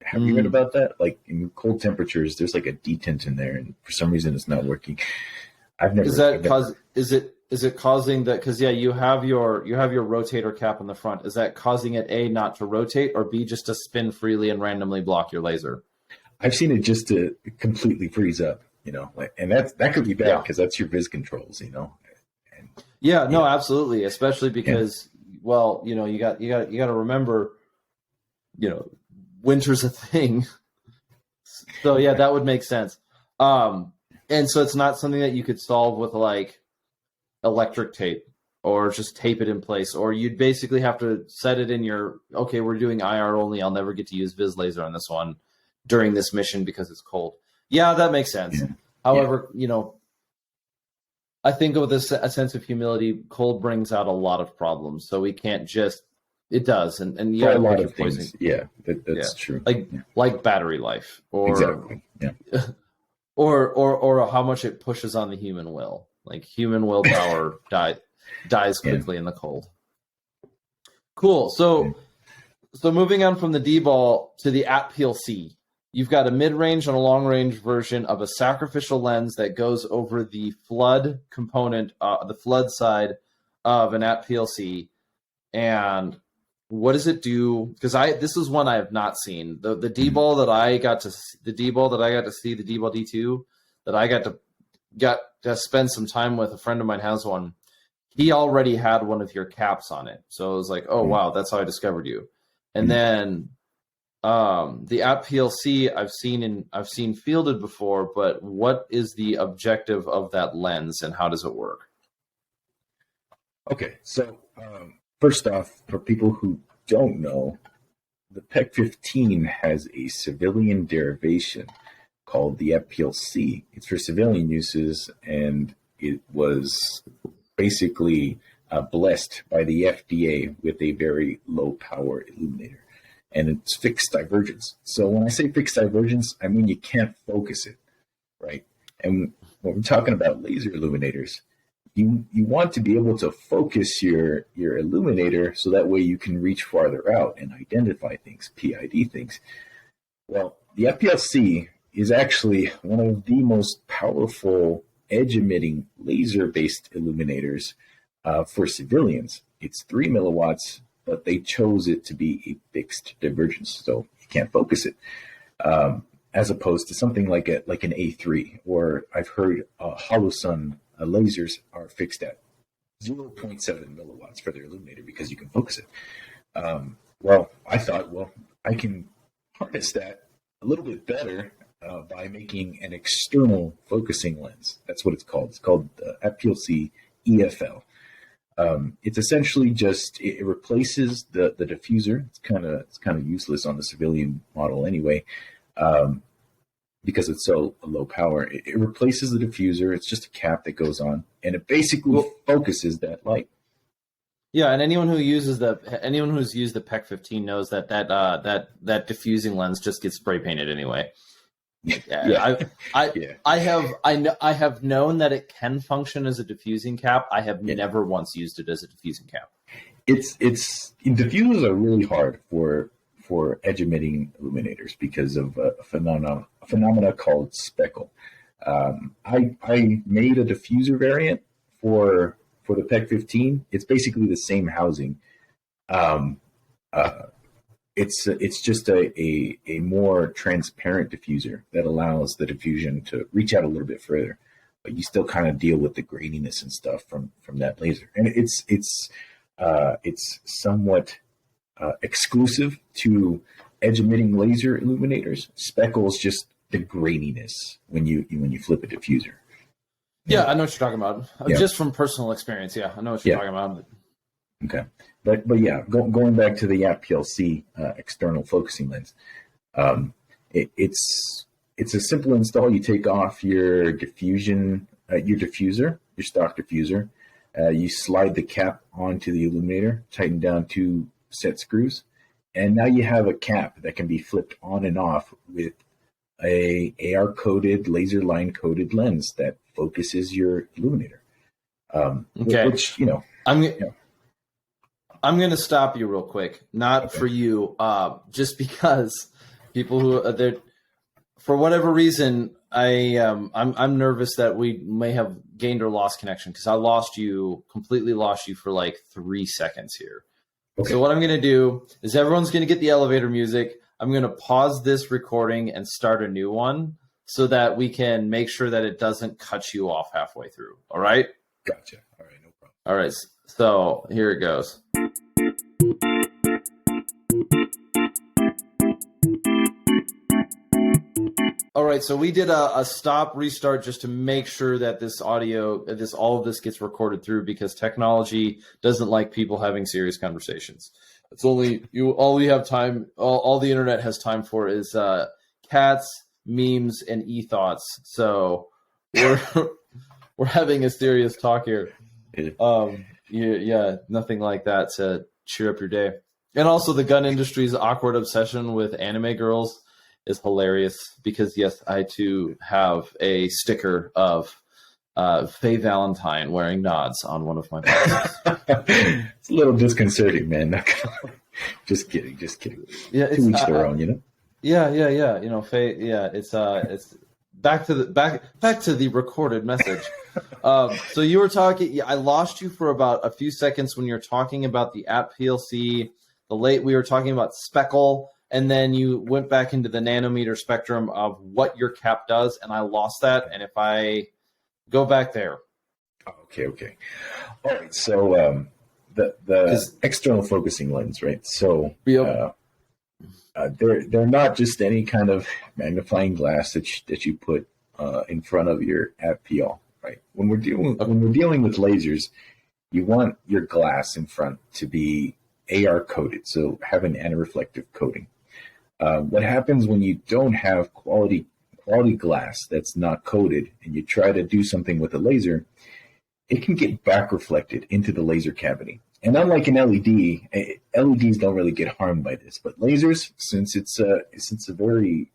Have you heard about that? Like in cold temperatures, there's like a detent in there, and for some reason, it's not working. Is it causing that? Because you have your rotator cap in the front. Is that causing it A, not to rotate, or B, just to spin freely and randomly block your laser? I've seen it just to completely freeze up. You know, and that could be bad because that's your viz controls, you know. Absolutely, especially because, well, you know, you got to remember, you know, winter's a thing. So yeah, that would make sense. And so it's not something that you could solve with like electric tape or just tape it in place, or you'd basically have to set it in your, okay, we're doing IR only. I'll never get to use viz laser on this one during this mission because it's cold. Yeah, that makes sense. Yeah. However, you know, I think with a sense of humility, cold brings out a lot of problems. So we can't just, it does. And yeah, a lot of things. Yeah, that's true. Like battery life or, exactly. Yeah. or how much it pushes on the human will. Like human willpower dies quickly in the cold. Cool. So moving on from the D-ball to the at-PLC. You've got a mid-range and a long-range version of a sacrificial lens that goes over the flood component, the flood side of an at-PLC. And what does it do? Because this is one I have not seen. The D-ball that I got to see, the D-ball D2 that I got to spend some time with. A friend of mine has one. He already had one of your caps on it, so it was like, oh wow, that's how I discovered you. And then. The app PLC I've seen fielded before, but what is the objective of that lens and how does it work? Okay, so first off, for people who don't know, the PEC 15 has a civilian derivation called the FPLC. It's for civilian uses, and it was basically blessed by the FDA with a very low power illuminator. And it's fixed divergence. So when I say fixed divergence, I mean you can't focus it, right? And when we're talking about laser illuminators, you want to be able to focus your illuminator so that way you can reach farther out and identify things, PID things. Well, the FPLC is actually one of the most powerful edge-emitting laser-based illuminators for civilians. It's 3 milliwatts, but they chose it to be a fixed divergence, so you can't focus it, as opposed to something like an A3, or I've heard Olson lasers are fixed at 0.7 milliwatts for their illuminator because you can focus it. Well, I thought, I can harness that a little bit better by making an external focusing lens. That's what it's called. It's called FPLC EFL. It's essentially just it replaces the diffuser. It's kind of useless on the civilian model anyway. because it's so low power, it replaces the diffuser. It's just a cap that goes on, and it basically focuses that light. Yeah, and anyone who's used the PEC 15 knows that diffusing lens just gets spray painted anyway. Yeah. I have known that it can function as a diffusing cap. I have never once used it as a diffusing cap. Diffusers are really hard for edge emitting illuminators because of a phenomena called speckle. I made a diffuser variant for the PEC 15. It's basically the same housing. It's just a more transparent diffuser that allows the diffusion to reach out a little bit further, but you still kind of deal with the graininess and stuff from that laser. And it's somewhat exclusive to edge emitting laser illuminators. Speckles just the graininess when you flip a diffuser. Yeah, I know what you're talking about. Just from personal experience. Yeah, I know what you're talking about. Okay, but yeah, going back to the YAP PLC external focusing lens, it's a simple install. You take off your diffuser, your stock diffuser. You slide the cap onto the illuminator, tighten down 2 set screws, and now you have a cap that can be flipped on and off with a AR coated, laser line coated lens that focuses your illuminator. Okay, which I'm going to stop you real quick. Not for you, just because people who for whatever reason, I'm nervous that we may have gained or lost connection because I completely lost you for like 3 seconds here. Okay. So what I'm going to do is everyone's going to get the elevator music. I'm going to pause this recording and start a new one so that we can make sure that it doesn't cut you off halfway through. All right? Gotcha. All right, no problem. All right. So here it goes. All right, so we did a stop restart just to make sure that this audio, all of this gets recorded through because technology doesn't like people having serious conversations. It's only all we have time, all the internet has time for is cats, memes, and e-thoughts. So we're having a serious talk here. Yeah, nothing like that to cheer up your day. And also the gun industry's awkward obsession with anime girls is hilarious because, yes, I too have a sticker of Faye Valentine wearing nods on one of my boxes. It's a little disconcerting, man. Just kidding. Yeah, to each their own, Yeah. You know, Faye. Yeah, it's back to the recorded message. So you were talking. I lost you for about a few seconds when you were talking about the app PLC. We were talking about speckle. And then you went back into the nanometer spectrum of what your cap does, and I lost that. And if I go back there. Okay. All right. So the external focusing lens, right? So they're not just any kind of magnifying glass that you put in front of your app PL, right? When we're dealing with lasers, you want your glass in front to be AR coated, so have an anti-reflective coating. What happens when you don't have quality glass that's not coated and you try to do something with a laser, it can get back reflected into the laser cavity. And unlike an LED, LEDs don't really get harmed by this, but lasers, since it's a very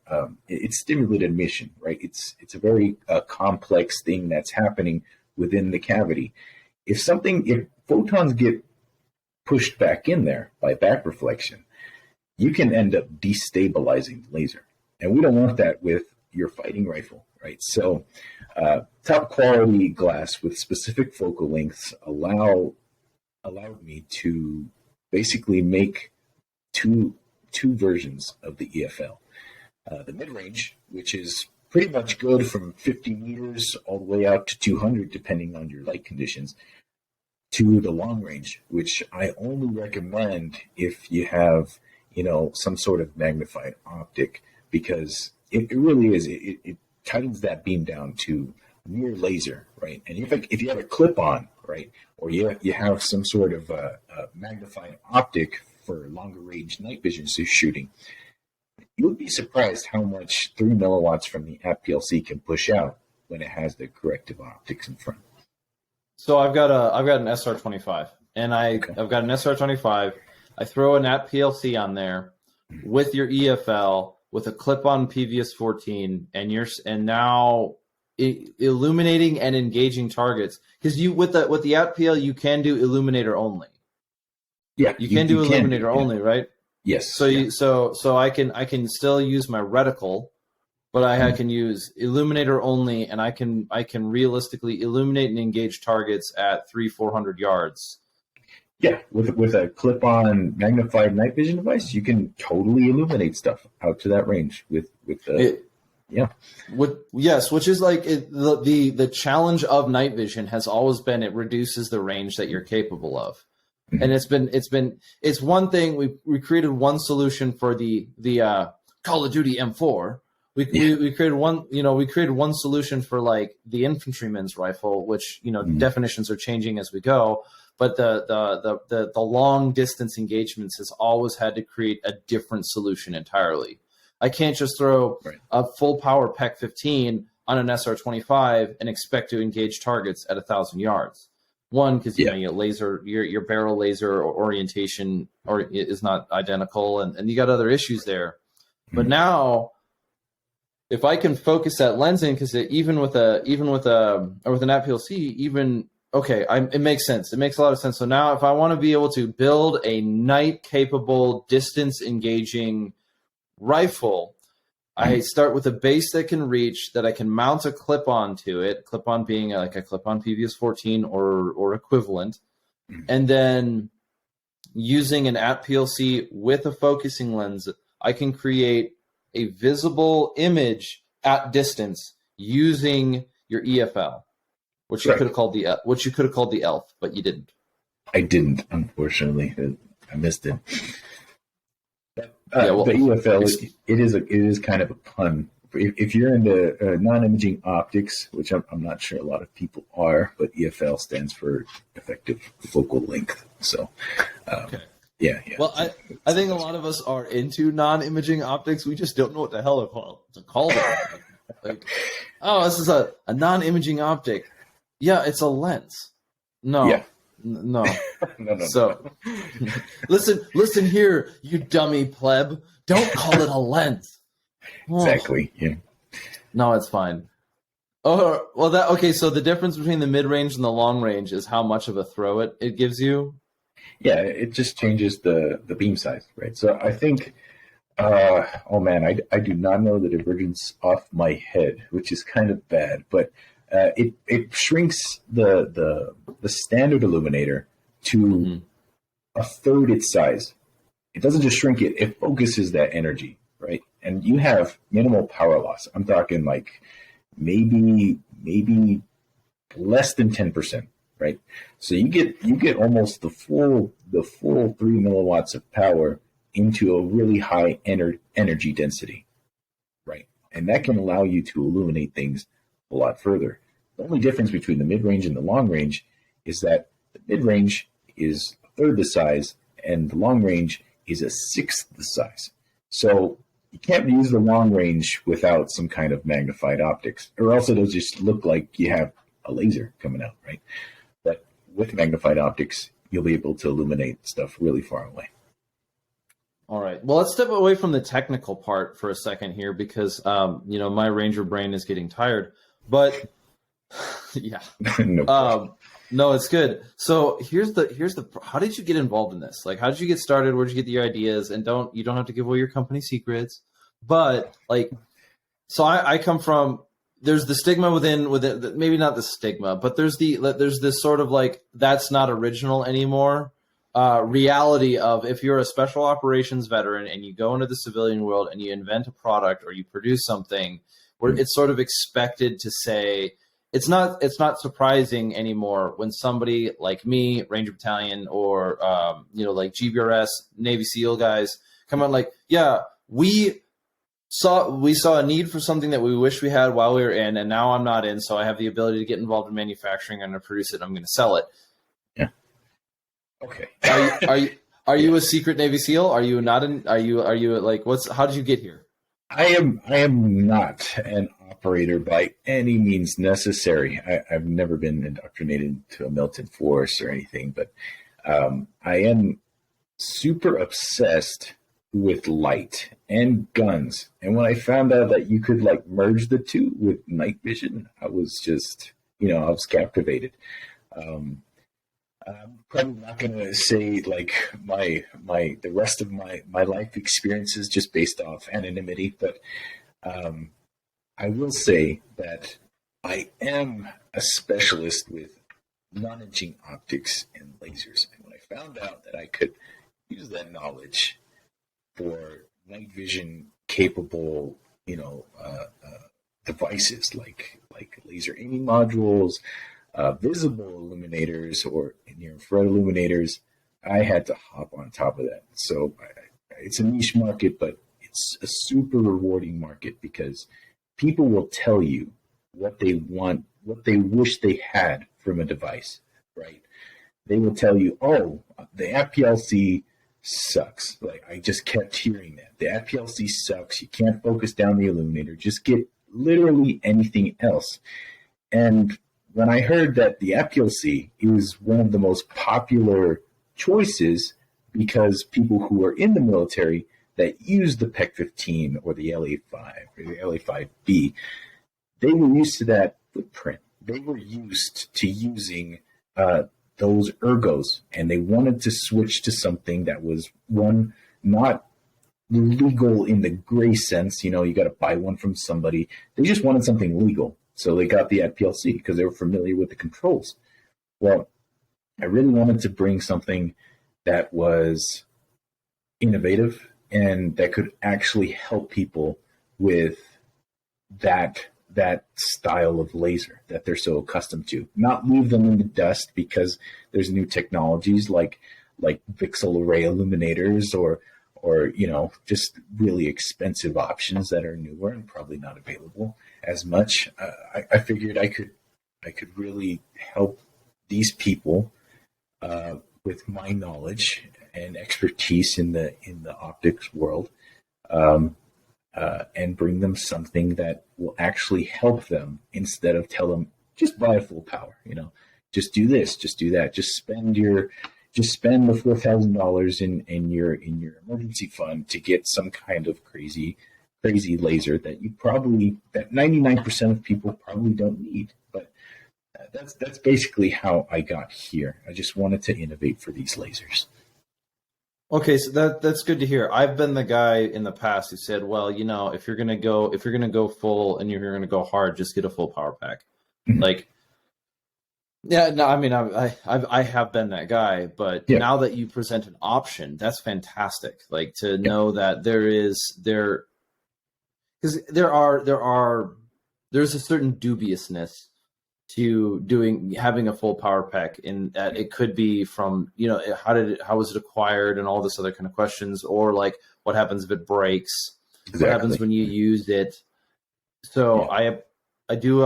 it's stimulated emission, right? It's a very complex thing that's happening within the cavity. If photons get pushed back in there by back reflection, you can end up destabilizing the laser. And we don't want that with your fighting rifle, right? So top quality glass with specific focal lengths allowed me to basically make two versions of the EFL. The mid-range, which is pretty much good from 50 meters all the way out to 200, depending on your light conditions, to the long range, which I only recommend if you have some sort of magnified optic, because it really is. It tightens that beam down to near laser, right? And if you have a clip on, right, or you have some sort of magnified optic for longer range night vision shooting, you would be surprised how much 3 milliwatts from the app PLC can push out when it has the corrective optics in front. So I've got an SR25, and I've got an SR25. I throw an app PLC on there with your EFL with a clip-on PVS-14, and now illuminating and engaging targets, because you with the app PL you can do illuminator only. Yeah, you can do illuminator only, right? Yes. So I can still use my reticle, but I can use illuminator only, and I can realistically illuminate and engage targets at 300-400 yards. Yeah, with a clip-on magnified night vision device, you can totally illuminate stuff out to that range with the which is like the challenge of night vision has always been it reduces the range that you're capable of. Mm-hmm. And it's one thing we created one solution for the Call of Duty M4. We created one solution for like the infantryman's rifle, which definitions are changing as we go. But the long distance engagements has always had to create a different solution entirely. I can't just throw a full power PEC 15 on an SR25 and expect to engage targets at 1,000 yards. One, because your barrel laser orientation is not identical, and you got other issues there. Mm-hmm. But now, if I can focus that lensing, because even with an app PLC, it makes sense. It makes a lot of sense. So now, if I want to be able to build a night-capable, distance-engaging rifle, I start with a base that can reach, that I can mount a clip-on to it, clip-on being like a clip-on PVS-14 or equivalent, and then using an app PLC with a focusing lens, I can create a visible image at distance using your EFL. Which you could have called the ELF, but you didn't. I didn't, unfortunately. I missed it. The EFL, it is kind of a pun. If you're into non-imaging optics, which I'm not sure a lot of people are, but EFL stands for effective focal length. So, yeah. Well, I think a lot of us are into non-imaging optics. We just don't know what the hell to call them. This is a non-imaging optic. Yeah, it's a lens. No. Yeah. No. No. So, listen here, you dummy pleb. Don't call it a lens. Exactly. Yeah. No, it's fine. Oh, well, okay. So the difference between the mid-range and the long range is how much of a throw it gives you. Yeah, it just changes the beam size, right? So I think, I do not know the divergence off my head, which is kind of bad, but. It shrinks the standard illuminator to a third its size. It doesn't just shrink it; it focuses that energy, right? And you have minimal power loss. I'm talking like maybe less than 10%, right? So you get almost the full 3 milliwatts of power into a really high energy density, right? And that can allow you to illuminate things a lot further. The only difference between the mid-range and the long range is that the mid-range is a third the size and the long range is a sixth the size. So you can't use the long range without some kind of magnified optics, or else it'll just look like you have a laser coming out, right? But with magnified optics, you'll be able to illuminate stuff really far away. All right. Well, let's step away from the technical part for a second here, because my Ranger brain is getting tired. But yeah, no, it's good. So here's the. How did you get involved in this? Like, how did you get started? Where'd you get your ideas? And you don't have to give away your company secrets. But so I come from. There's the stigma within maybe not the stigma, but there's this sort of like that's not original anymore. Reality of if you're a special operations veteran and you go into the civilian world and you invent a product or you produce something where it's sort of expected to say it's not surprising anymore when somebody like me, Ranger Battalion, or like GBRS, Navy SEAL guys come out like, yeah, we saw a need for something that we wish we had while we were in, and now I'm not in, so I have the ability to get involved in manufacturing. I'm going to produce it. I'm going to sell it. Yeah. Okay. Are you a secret Navy SEAL? Are you not are you like, how did you get here? I am not an operator by any means necessary. I've never been indoctrinated to a militant force or anything, but I am super obsessed with light and guns. And when I found out that you could like merge the two with night vision, I was just, I was captivated. I'm probably not going to say like the rest of my life experiences just based off anonymity, but I will say that I am a specialist with non-imaging optics and lasers. And when I found out that I could use that knowledge for night vision capable, devices like laser aiming modules, visible illuminators or near-infrared illuminators, I had to hop on top of that. So it's a niche market, but it's a super rewarding market because people will tell you what they want, what they wish they had from a device, right? They will tell you, oh, the FPLC sucks. Like I just kept hearing that. The FPLC sucks. You can't focus down the illuminator. Just get literally anything else. And when I heard that the FPLC is one of the most popular choices because people who are in the military that use the PEC-15 or the LA-5 or the LA-5B, they were used to that footprint. They were used to using those ergos, and they wanted to switch to something that was, one, not legal in the gray sense. You got to buy one from somebody. They just wanted something legal. So they got the FPLC because they were familiar with the controls. Well, I really wanted to bring something that was innovative and that could actually help people with that style of laser that they're so accustomed to. Not leave them in the dust because there's new technologies like pixel array illuminators or just really expensive options that are newer and probably not available as much. I figured I could really help these people with my knowledge and expertise in the optics world, and bring them something that will actually help them instead of tell them just buy a full power. Just do this, just do that, just spend the $4,000 in your emergency fund to get some kind of crazy laser that 99% of people probably don't need. But that's basically how I got here. I just wanted to innovate for these lasers. Okay, so that's good to hear. I've been the guy in the past who said, well, if you're gonna go full and you're gonna go hard, just get a full power pack. Mm-hmm. Like, yeah, no, I mean, I have been that guy, but now that you present an option, that's fantastic. Like to know that because there's a certain dubiousness to having a full power pack in that it could be from, how was it acquired and all this other kind of questions, or like what happens if it breaks, what happens when you use it. So I do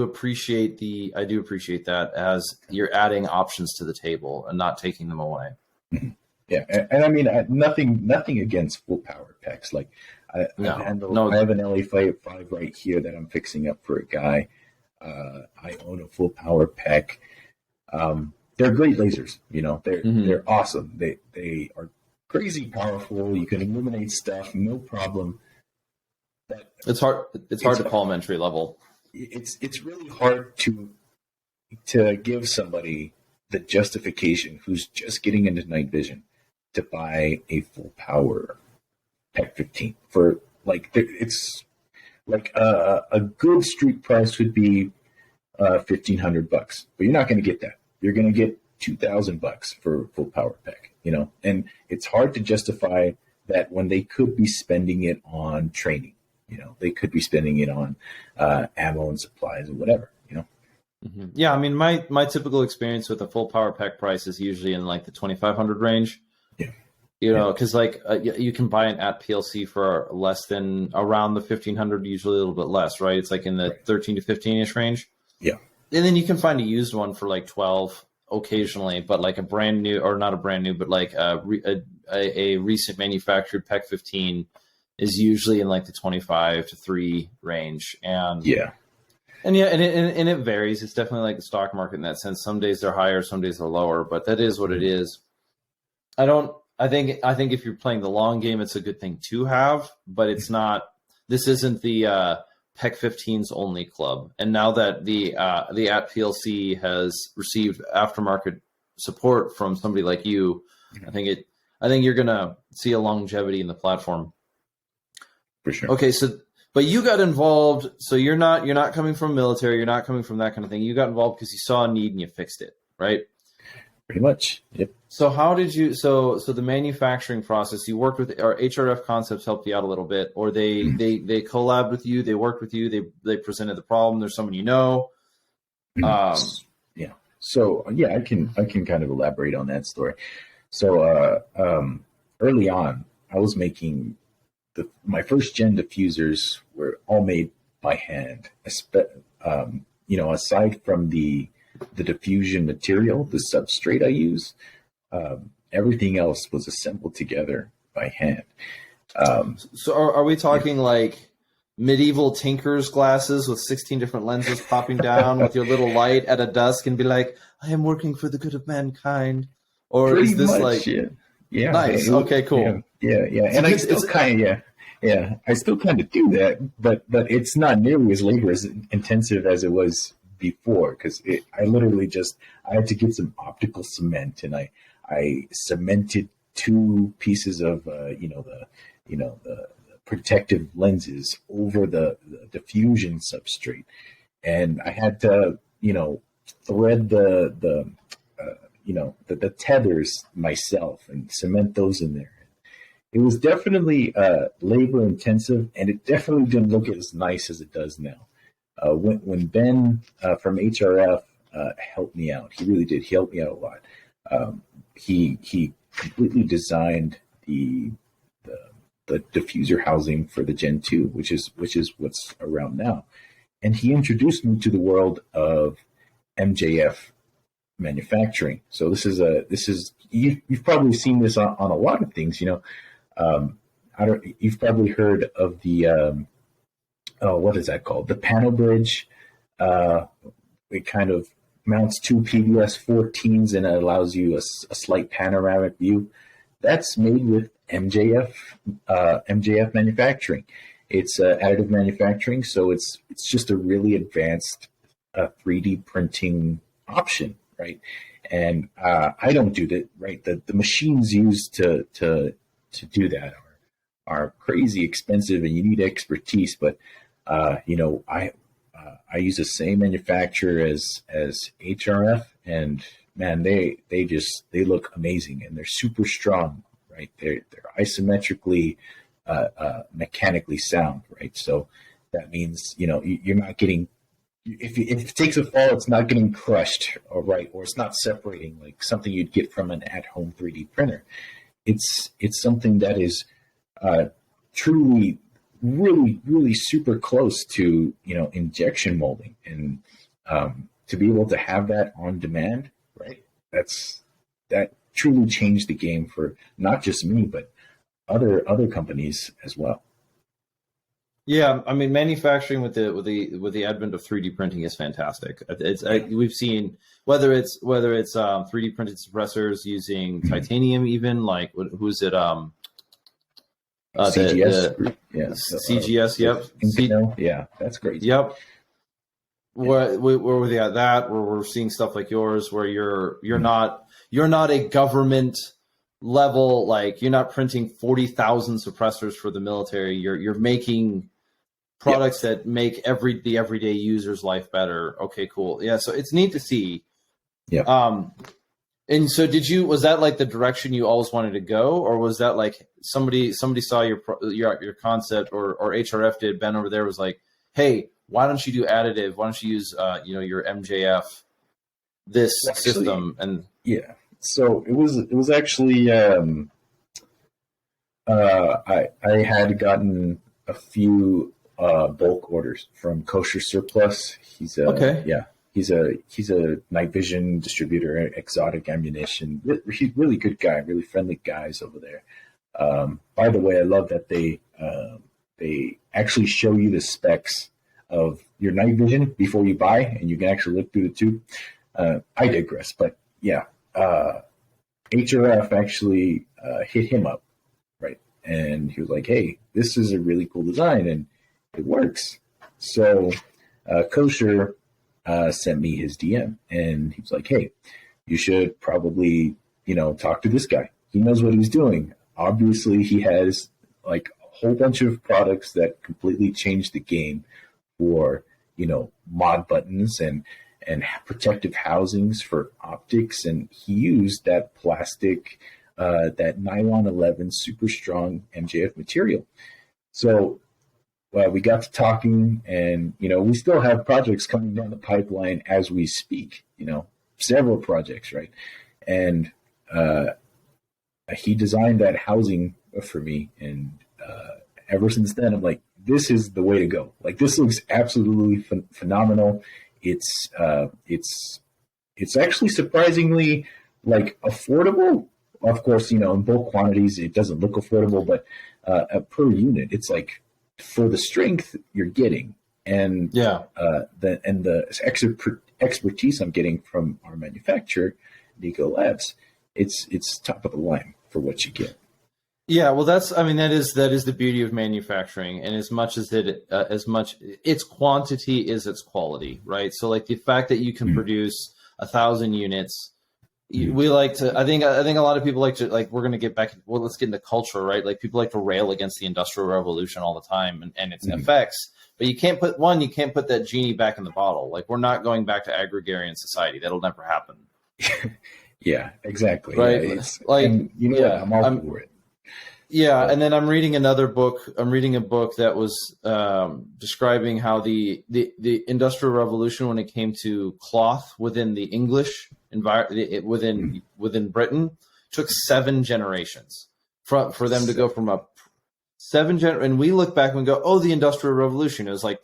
appreciate that as you're adding options to the table and not taking them away. Mm-hmm. Yeah. And I mean, nothing against full power packs. Like I have an LA-5 right here that I'm fixing up for a guy. I own a full power pack. They're great lasers. They're awesome. They are crazy powerful. You can illuminate stuff, no problem. But it's hard to call them entry level. It's really hard to give somebody the justification who's just getting into night vision to buy a full power PEC-15 for it's like a good street price would be $1,500, but you're not going to get that. You're going to get $2,000 for a full power pack, and it's hard to justify that when they could be spending it on training. They could be spending it on ammo and supplies or whatever. Mm-hmm. Yeah, I mean, my typical experience with a full power pack price is usually in like the 2,500 range. Yeah. Because you can buy an at PLC for less than around the 1,500, usually a little bit less, right? It's like in the 13 to 15 ish range. Yeah. And then you can find a used one for like 12. occasionally, but like a brand new, or not a brand new, but like a recent manufactured PEC 15 is usually in like the 25 to 3 range. And yeah, and it varies. It's definitely like the stock market in that sense. Some days they're higher, some days they're lower, but that is what it is. I think if you're playing the long game, it's a good thing to have, but it's not. This isn't the PEC 15's only club. And now that the at PLC has received aftermarket support from somebody like you, I think you're gonna see a longevity in the platform. For sure. Okay, so but you got involved. So you're not coming from military. You're not coming from that kind of thing. You got involved because you saw a need and you fixed it, right? Pretty much. Yep. So how did you? So the manufacturing process. You worked with, or HRF Concepts helped you out a little bit, or they collabed with you. They worked with you. They presented the problem. There's someone you know. Yeah. So yeah, I can kind of elaborate on that story. So early on, I was making my first gen diffusers were all made by hand. Aside from the diffusion material, the substrate I use, everything else was assembled together by hand. So are we talking like medieval tinker's glasses with 16 different lenses popping down with your little light at a dusk and be like, I am working for the good of mankind? Or Pretty is this much, like, yeah, nice. Okay, cool. Yeah. And I still kind of, I still kind of do that, but it's not nearly as labor intensive as it was before, because I literally I had to get some optical cement, and I cemented 2 pieces of the protective lenses over the diffusion substrate, and I had to thread the tethers myself and cement those in there. It was definitely labor intensive, and it definitely didn't look as nice as it does now. When Ben from HRF helped me out, he really did. He helped me out a lot. He completely designed the diffuser housing for the Gen 2, which is what's around now, and he introduced me to the world of MJF manufacturing. So you've probably seen this on a lot of things. You've probably heard of the what is that called? The panel bridge. It kind of mounts 2 PBS 14s and it allows you a slight panoramic view. That's made with MJF manufacturing. It's additive manufacturing, so it's just a really advanced 3D printing option, right? And I don't do that, right? The machines used to do that are crazy expensive, and you need expertise. But I use the same manufacturer as HRF, and man, they look amazing, and they're super strong, right? They're isometrically mechanically sound, right? So that means you're not getting, if it takes a fall, it's not getting crushed, or it's not separating like something you'd get from an at-home 3D printer. It's something that is truly, really, really super close to injection molding, and to be able to have that on demand, right? That truly changed the game for not just me, but other companies as well. Yeah, I mean, manufacturing with the advent of 3D printing is fantastic. We've seen whether it's 3D printed suppressors using titanium, even like who's it? CGS, CGS, yep. Yeah, that's great. Yep. Where we at that? Where we're seeing stuff like yours, where you're not a government level, like you're not printing 40,000 suppressors for the military. You're making products that make the everyday user's life better. Okay, cool. Yeah, so it's neat to see. Yeah. And so was that like the direction you always wanted to go, or was that like somebody saw your concept, or HRF did, Ben over there was like, hey, why don't you do additive? Why don't you use your MJF system? And yeah, so it was actually I had gotten a few bulk orders from Kosher Surplus. He's He's a night vision distributor, exotic ammunition. He's really good guy, really friendly guys over there. By the way, I love that they actually show you the specs of your night vision before you buy, and you can actually look through the tube. I digress, but yeah, HRF actually hit him up, right? And he was like, "Hey, this is a really cool design, and it works." So Kosher sent me his DM, and he was like, "Hey, you should probably, talk to this guy. He knows what he's doing. Obviously, he has like a whole bunch of products that completely changed the game for, mod buttons and protective housings for optics. And he used that plastic, that nylon 11 super strong MJF material." So we got to talking, and, we still have projects coming down the pipeline as we speak, several projects, right? And he designed that housing for me. And ever since then, I'm like, this is the way to go. Like, this looks absolutely phenomenal. It's actually surprisingly like affordable. Of course, in bulk quantities, it doesn't look affordable, but per unit, it's like for the strength you're getting, and the expertise I'm getting from our manufacturer, Nico Labs, it's top of the line for what you get. Yeah, well, that is the beauty of manufacturing, and as much its quantity is its quality, right? So, like, the fact that you can produce 1,000 units, we like to. I think a lot of people like to, like, we're going to get back. Well, let's get into culture, right? Like, people like to rail against the Industrial Revolution all the time and its effects, but you can't put that genie back in the bottle. Like, we're not going back to agrarian society. That'll never happen. Yeah, exactly. Right? Yeah, what? I'm all for it. Yeah, and then I'm reading another book. I'm reading a book that was describing how the Industrial Revolution, when it came to cloth within the English environment, within Britain, took 7 generations for them to go from and we look back and we go, oh, the Industrial Revolution, it was like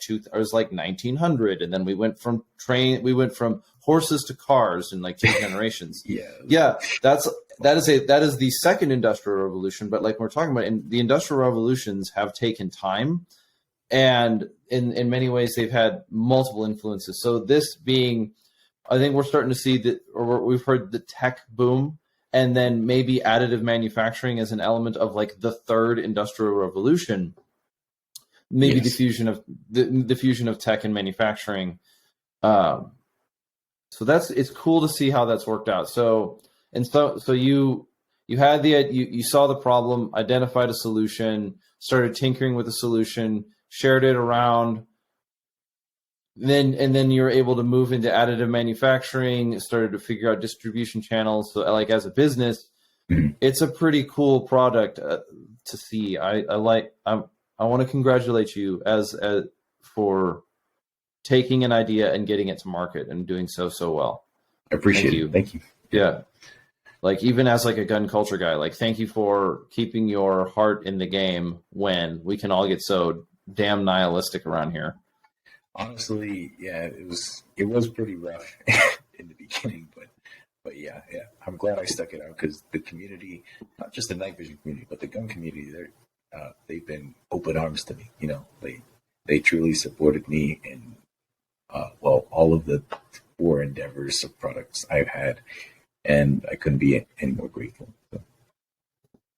1900, and then we went from horses to cars in like 2 generations. Yeah, that is the second Industrial Revolution. But like we're talking about, the Industrial Revolutions have taken time, and in many ways they've had multiple influences. So this being, I think we're starting to see that, or we've heard the tech boom, and then maybe additive manufacturing as an element of like the third Industrial Revolution, maybe the fusion of tech and manufacturing. So it's cool to see how that's worked out. So you had you saw the problem, identified a solution, started tinkering with the solution, shared it around. Then you're able to move into additive manufacturing, started to figure out distribution channels. So, like, as a business, it's a pretty cool product to see. I want to congratulate you as for taking an idea and getting it to market and doing so well. I appreciate it. Thank you. Yeah. Like, even as like a gun culture guy, like, thank you for keeping your heart in the game when we can all get so damn nihilistic around here. Honestly, yeah, it was pretty rough in the beginning, but yeah, I'm glad I stuck it out, because the community, not just the night vision community, but the gun community, they've been open arms to me. They truly supported me in all of the 4 endeavors of products I've had, and I couldn't be any more grateful. So.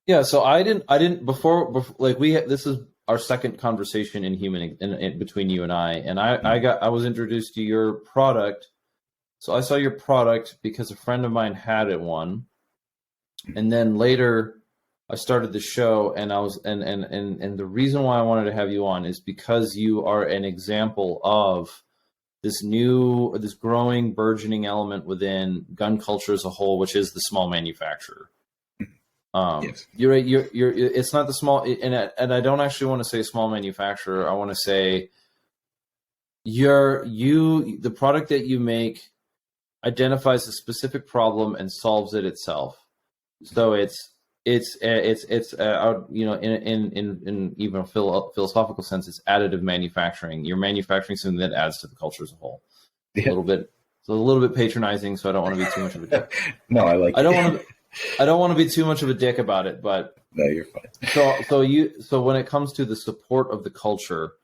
Yeah, so I didn't before like this is our second conversation in between you and I was introduced to your product. So I saw your product because a friend of mine had one, and then later I started the show, and I was and the reason why I wanted to have you on is because you are an example of this growing, burgeoning element within gun culture as a whole, which is the small manufacturer. Yes. You're right. You're. It's not the small, and I don't actually want to say small manufacturer. I want to say the product that you make identifies a specific problem and solves it itself. So it's in even a philosophical sense, it's additive manufacturing. You're manufacturing something that adds to the culture as a whole. A little bit So a little bit patronizing, so I don't want to be too much of a dick. No, I like. I don't want to be too much of a dick about it, but No, you're fine. So when it comes to the support of the culture,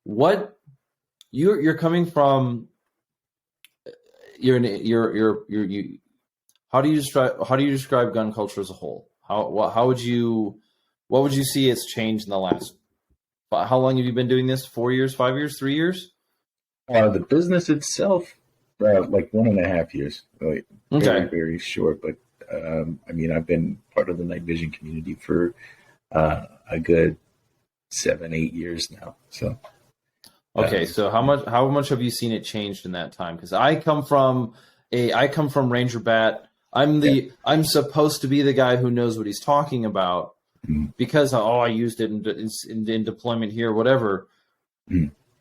what you're coming from, how do you describe gun culture as a whole? What would you see has changed in the last? How long have you been doing this? 4 years, 5 years, 3 years? The business itself, like 1.5 years. Like, Okay. very, very short. But I mean, I've been part of the night vision community for a good 7-8 years now. So okay, so how much have you seen it changed in that time? Because I come from Ranger Bat. I'm supposed to be the guy who knows what he's talking about because I used it in deployment here, whatever.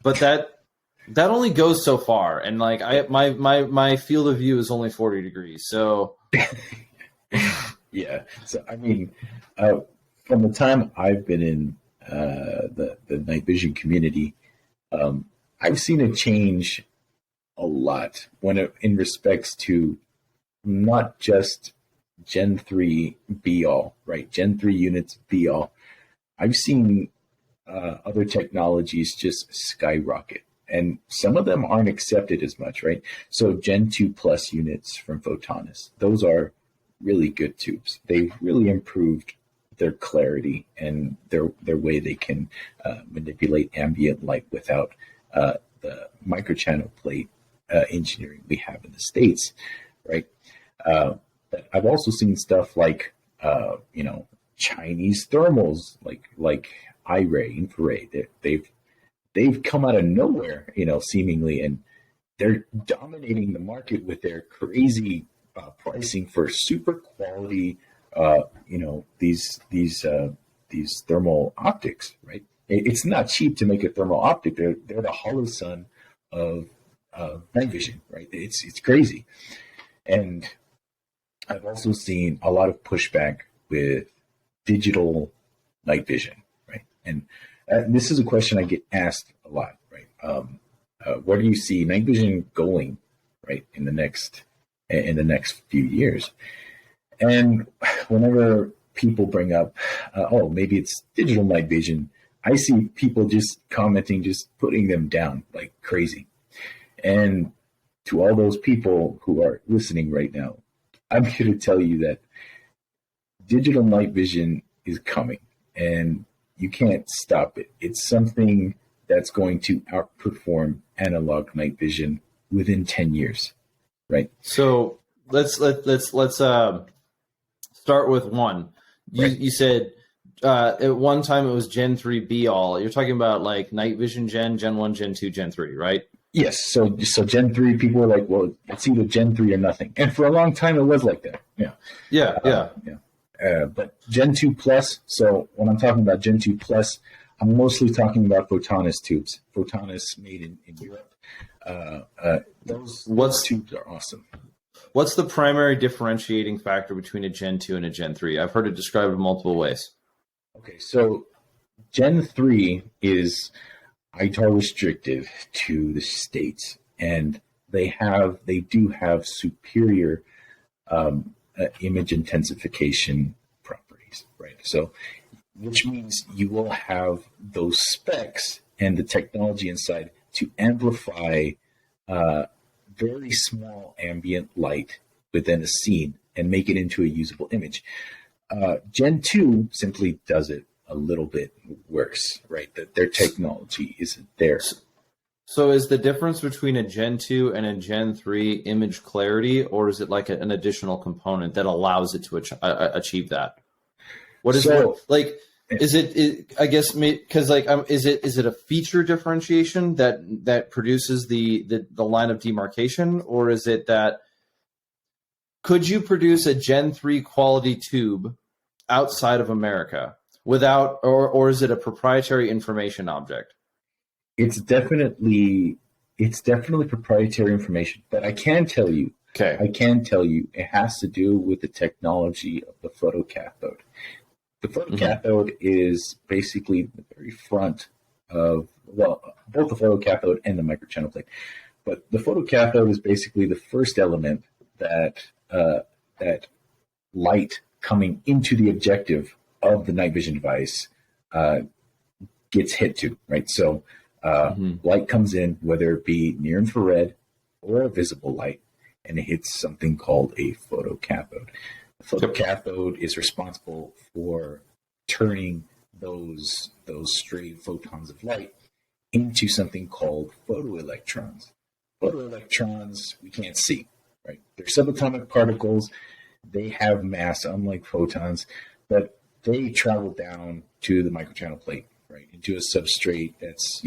But that only goes so far, and like my field of view is only 40 degrees. So yeah. So I mean, from the time I've been in the night vision community, I've seen it change a lot in respects to not just Gen 3 be all, right? Gen 3 units be all. I've seen other technologies just skyrocket, and some of them aren't accepted as much, right? So Gen 2 plus units from Photonis, those are really good tubes. They've really improved their clarity and their way they can manipulate ambient light without the microchannel plate engineering we have in the States, right? But I've also seen stuff like Chinese thermals, like IR infrared. They've come out of nowhere, seemingly, and they're dominating the market with their crazy pricing for super quality, these thermal optics, right? It's not cheap to make a thermal optic. They're the hollow sun of night vision, right? It's crazy. And I've also seen a lot of pushback with digital night vision, right? And this is a question I get asked a lot, right? Where do you see night vision going, right, in the next few years? And whenever people bring up, maybe it's digital night vision, I see people just commenting, just putting them down like crazy. And to all those people who are listening right now, I'm here to tell you that digital night vision is coming, and you can't stop it. It's something that's going to outperform analog night vision within 10 years, right? So let's start with one. You said at one time it was Gen 3 be all. You're talking about like night vision Gen 1, Gen 2, Gen 3, right? Yes. So Gen 3, people were like, well, it's either Gen 3 or nothing. And for a long time, it was like that. Yeah. But Gen 2 plus, so when I'm talking about Gen 2 plus, I'm mostly talking about Photonis tubes. Photonis made in Europe. Those tubes are awesome. What's the primary differentiating factor between a Gen 2 and a Gen 3? I've heard it described in multiple ways. Okay, so Gen 3 is ITAR restrictive to the States, and they do have superior image intensification properties, right? So, which means you will have those specs and the technology inside to amplify very small ambient light within a scene and make it into a usable image. Gen 2 simply does it a little bit worse, right? That their technology isn't there. So is the difference between a Gen 2 and a Gen 3 image clarity, or is it like an additional component that allows it to achieve that? What is is it I guess because is it a feature differentiation that produces the line of demarcation, or is it that could you produce a Gen 3 quality tube outside of America without, or is it a proprietary information object? It's definitely proprietary information, but I can tell you it has to do with the technology of the photocathode. The photocathode is basically the very front of, both the photocathode and the microchannel plate. But the photocathode is basically the first element that that light coming into the objective of the night vision device gets hit to, right? So light comes in, whether it be near infrared or a visible light, and it hits something called a photocathode. The photocathode is responsible for turning those stray photons of light into something called photoelectrons. Photoelectrons we can't see, right? They're subatomic particles. They have mass, unlike photons, but they travel down to the microchannel plate, right, into a substrate that's,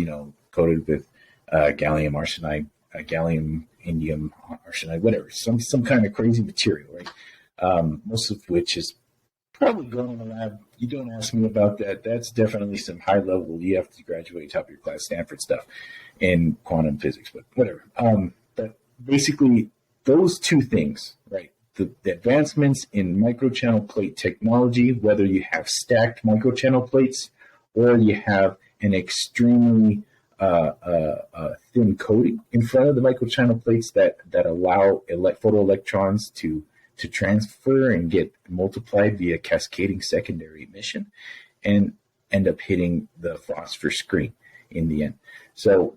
coated with gallium arsenide, gallium indium arsenide, whatever, some kind of crazy material, right? Most of which is probably going in the lab. You don't ask me about that. That's definitely some high level. You have to graduate top of your class Stanford stuff in quantum physics, but whatever. But basically, those two things, right? The advancements in microchannel plate technology, whether you have stacked microchannel plates or you have an extremely thin coating in front of the microchannel plates that allow photoelectrons to transfer and get multiplied via cascading secondary emission and end up hitting the phosphor screen in the end. So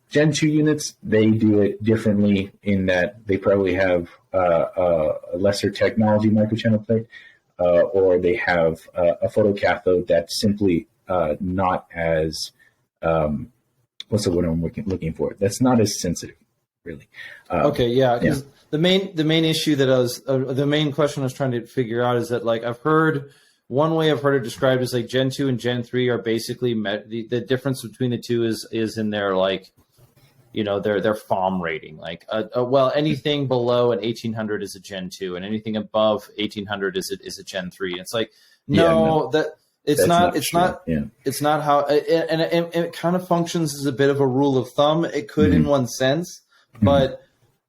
Gen 2 units, they do it differently in that they probably have a lesser technology microchannel plate, or they have a photocathode that's simply not as, what's the word I'm looking for? That's not as sensitive, really. Okay, yeah. The main issue that the main question I was trying to figure out is that, like, one way I've heard it described is like Gen 2 and Gen 3 are basically the difference between the two is in their, like, their FOM rating. Like, anything below an 1800 is a Gen 2, and anything above 1800 is a Gen 3. And it's like, it's not how, and it kind of functions as a bit of a rule of thumb. It could in one sense, but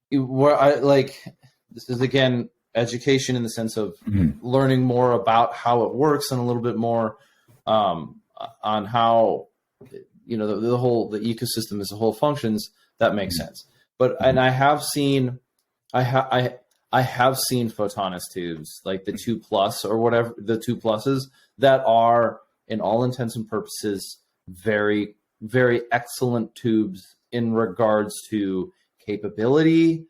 this is, again, education in the sense of learning more about how it works and a little bit more on how the ecosystem as a whole functions. That makes sense. But and I have seen Photonis tubes, like the 2+ or whatever, the 2+s, that are, in all intents and purposes, very, very excellent tubes in regards to capability,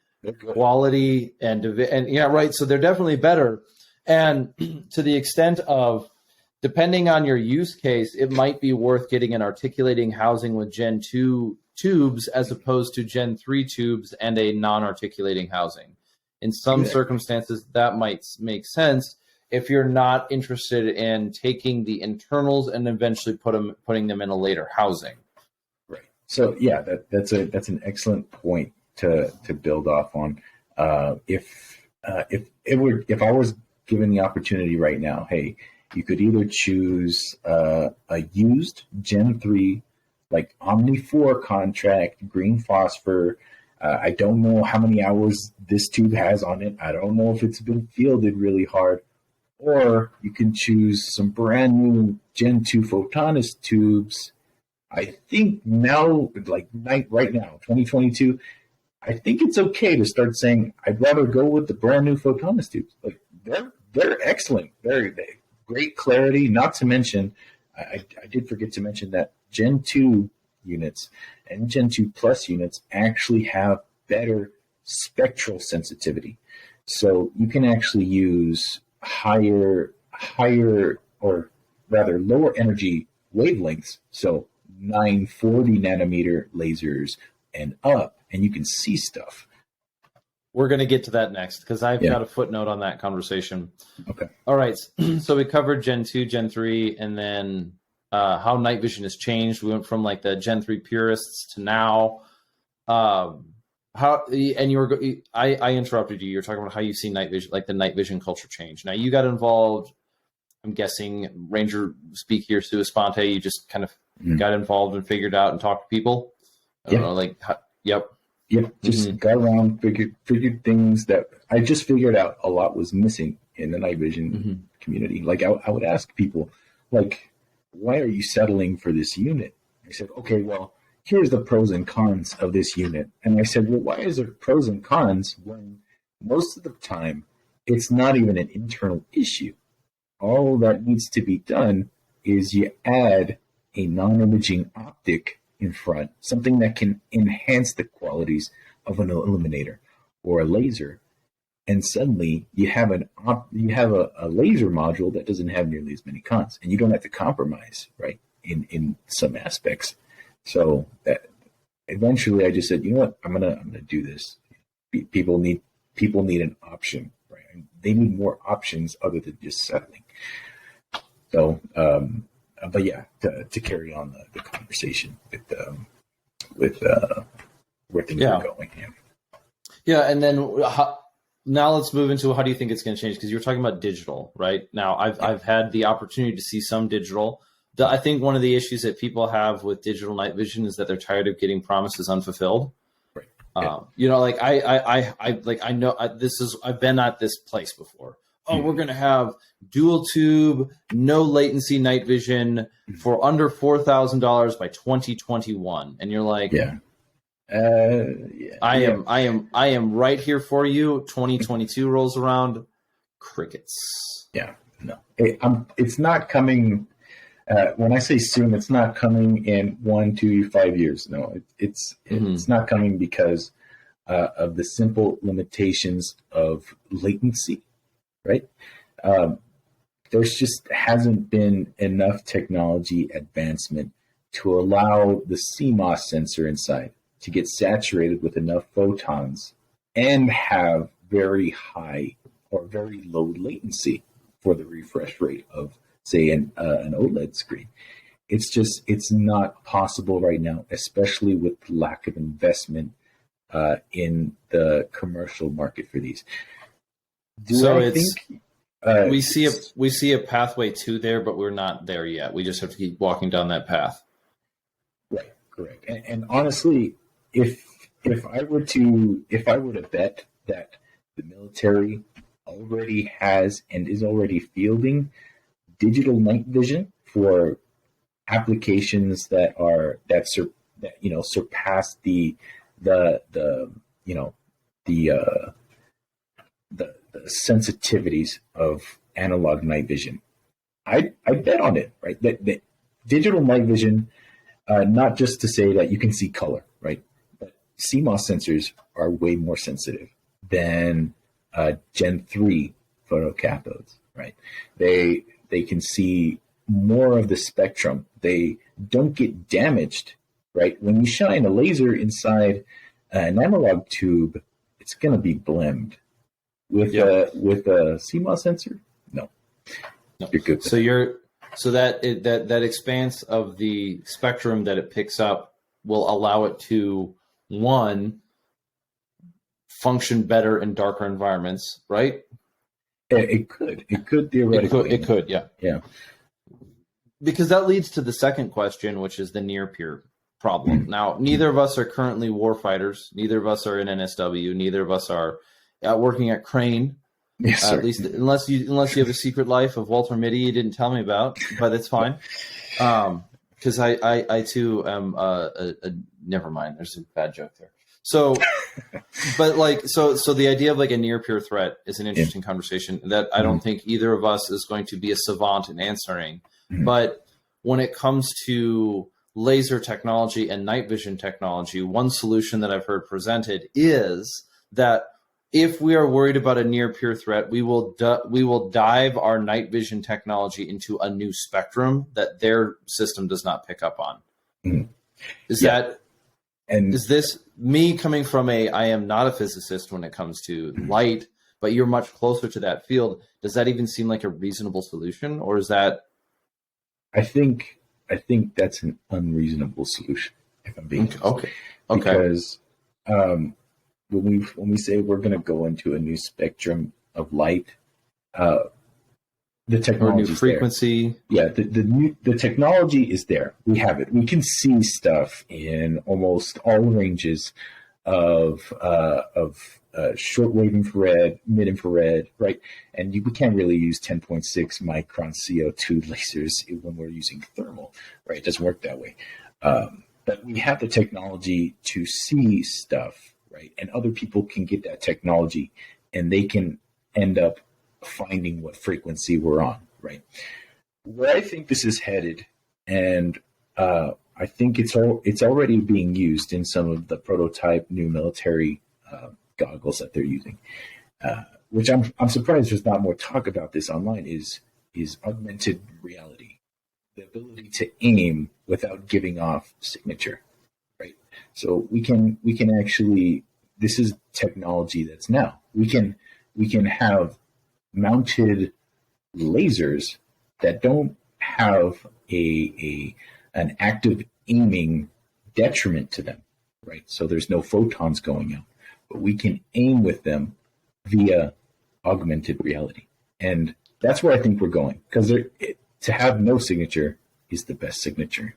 quality, and yeah, right. So they're definitely better. And to the extent of, depending on your use case, it might be worth getting an articulating housing with Gen 2 tubes as opposed to Gen 3 tubes and a non-articulating housing. In some circumstances, that might make sense if you're not interested in taking the internals and eventually putting them in a later housing. Right. So yeah, that's an excellent point to build off on. If I was given the opportunity right now, hey, you could either choose a used Gen 3, like Omni 4 contract, green phosphor. I don't know how many hours this tube has on it. I don't know if it's been fielded really hard. Or you can choose some brand new Gen 2 Photonis tubes. I think now, right now, 2022, I think it's okay to start saying, I'd rather go with the brand new Photonis tubes. Like, they're excellent. They're great clarity. Not to mention, I did forget to mention that Gen 2 units and Gen 2 Plus units actually have better spectral sensitivity. So you can actually use higher or rather lower energy wavelengths. So 940 nanometer lasers and up, and you can see stuff. We're going to get to that next because I've got a footnote on that conversation. Okay. All right. So we covered Gen 2, Gen 3, and then how night vision has changed. We went from like the Gen 3 purists to now. I interrupted you. You're talking about how you've seen night vision, like the night vision culture change. Now you got involved. I'm guessing Ranger speak here sua sponte. You just kind of got involved and figured out and talked to people. I don't know, like, yep. Yeah, just got around, figured things that I just figured out a lot was missing in the night vision community. Like I would ask people, like, why are you settling for this unit? I said, okay, well, here's the pros and cons of this unit. And I said, well, why is there pros and cons when most of the time it's not even an internal issue? All that needs to be done is you add a non-imaging optic in front, something that can enhance the qualities of an illuminator or a laser, and suddenly you have a laser module that doesn't have nearly as many cons, and you don't have to compromise, right, in some aspects. So that eventually I just said, you know what, I'm gonna do this. People need an option, right? They need more options other than just settling. So, but yeah, to carry on the conversation with where things are going. Yeah, and then now let's move into how do you think it's going to change? Because you were talking about digital, right? Now I've had the opportunity to see some digital. I think one of the issues that people have with digital night vision is that they're tired of getting promises unfulfilled. Right. Yeah. You know, like I know I've been at this place before. Oh, we're going to have dual tube, no latency night vision for under $4,000 by 2021. And you're like, I am right here for you. 2022 rolls around, crickets. Yeah, no, it's not coming. When I say soon, it's not coming in 1, 2, 5 years. No, it's not coming because of the simple limitations of latency. Right? There's just hasn't been enough technology advancement to allow the CMOS sensor inside to get saturated with enough photons and have very high or very low latency for the refresh rate of, say, an OLED screen. It's not possible right now, especially with lack of investment in the commercial market for these. We see a pathway to there, but we're not there yet. We just have to keep walking down that path. Right, correct. And honestly, if I were to bet that the military already has and is already fielding digital night vision for applications that surpass the sensitivities of analog night vision, I bet on it, right? That digital night vision, not just to say that you can see color, right? But CMOS sensors are way more sensitive than Gen 3 photocathodes, right? They can see more of the spectrum. They don't get damaged, right? When you shine a laser inside an analog tube, it's going to be blimmed. With a CMOS sensor, no, you're good. So that expanse of the spectrum that it picks up will allow it to, one, function better in darker environments, right? It could theoretically. It could, yeah. Because that leads to the second question, which is the near peer problem. Now, neither of us are currently warfighters. Neither of us are in NSW. Neither of us are working at Crane. Yes, sir. At least unless you have a secret life of Walter Mitty you didn't tell me about, but it's fine. Because I too am never mind. There's a bad joke there. So, but so the idea of like a near peer threat is an interesting conversation that I don't think either of us is going to be a savant in answering. But when it comes to laser technology and night vision technology, one solution that I've heard presented is that if we are worried about a near peer threat, we will dive our night vision technology into a new spectrum that their system does not pick up on. Is this me coming from I am not a physicist when it comes to light, but you're much closer to that field. Does that even seem like a reasonable solution, or is that? I think that's an unreasonable solution, if I'm being honest. Okay. Because when we say we're going to go into a new spectrum of light, the technology, or new frequency. There. Yeah, the technology is there. We have it. We can see stuff in almost all ranges of shortwave infrared, mid infrared, right? And we can't really use 10.6 micron CO2 lasers when we're using thermal, right? It doesn't work that way. but we have the technology to see stuff, right? And other people can get that technology and they can end up finding what frequency we're on, right? Where I think this is headed, and I think it's already being used in some of the prototype new military goggles that they're using, which I'm surprised there's not more talk about this online, is augmented reality, the ability to aim without giving off signature, right? So we can actually, this is technology that's now we can have mounted lasers that don't have an active aiming detriment to them, right? So there's no photons going out, but we can aim with them via augmented reality. And that's where I think we're going, because to have no signature is the best signature.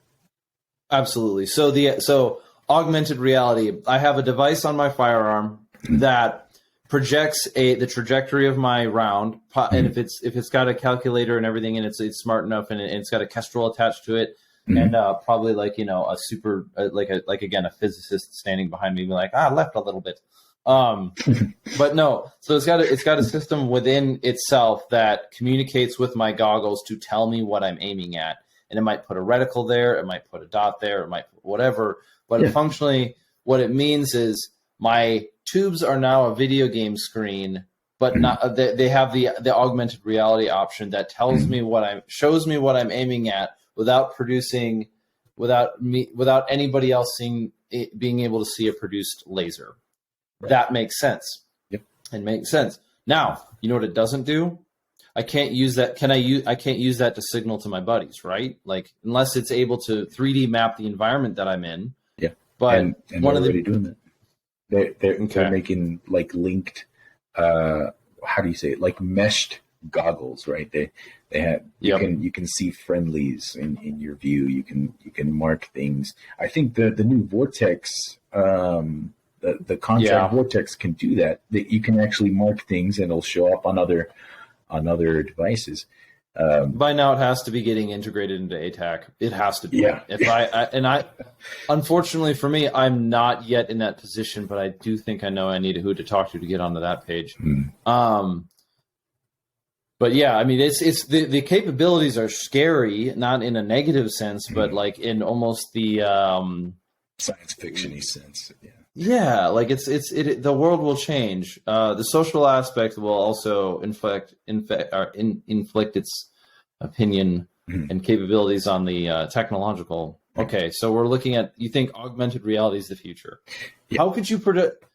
Absolutely. So augmented reality, I have a device on my firearm that projects the trajectory of my round, and if it's got a calculator and everything, and it's smart enough, and it's got a kestrel attached to it, and probably a super again a physicist standing behind me, be like, left a little bit, but no. So it's got a system within itself that communicates with my goggles to tell me what I'm aiming at, and it might put a reticle there, it might put a dot there, it might put whatever, but functionally, what it means is my tubes are now a video game screen, but not. They have the augmented reality option that tells me shows me what I'm aiming at without anybody else being able to see a produced laser. Right. That makes sense. Yep, it makes sense. Now, you know what it doesn't do? I can't use that. I can't use that to signal to my buddies, right? Like, unless it's able to 3D map the environment that I'm in. Yeah, but and one they're already doing that. They're making like linked, how do you say it? Like meshed goggles, right? They have you can see friendlies in your view. You can mark things. I think the new Vortex, the contract Vortex can do that. That you can actually mark things and it'll show up on other devices. By now, it has to be getting integrated into ATAC. It has to be. Yeah. Unfortunately for me, I'm not yet in that position, but I do think I know I need who to talk to get onto that page. But yeah, I mean, it's the capabilities are scary, not in a negative sense, but like in almost the science fiction-y sense. Yeah. Yeah, like the world will change. The social aspect will also inflict its opinion and capabilities on the technological. Okay, so we're looking at, you think augmented reality is the future. Yeah. How could you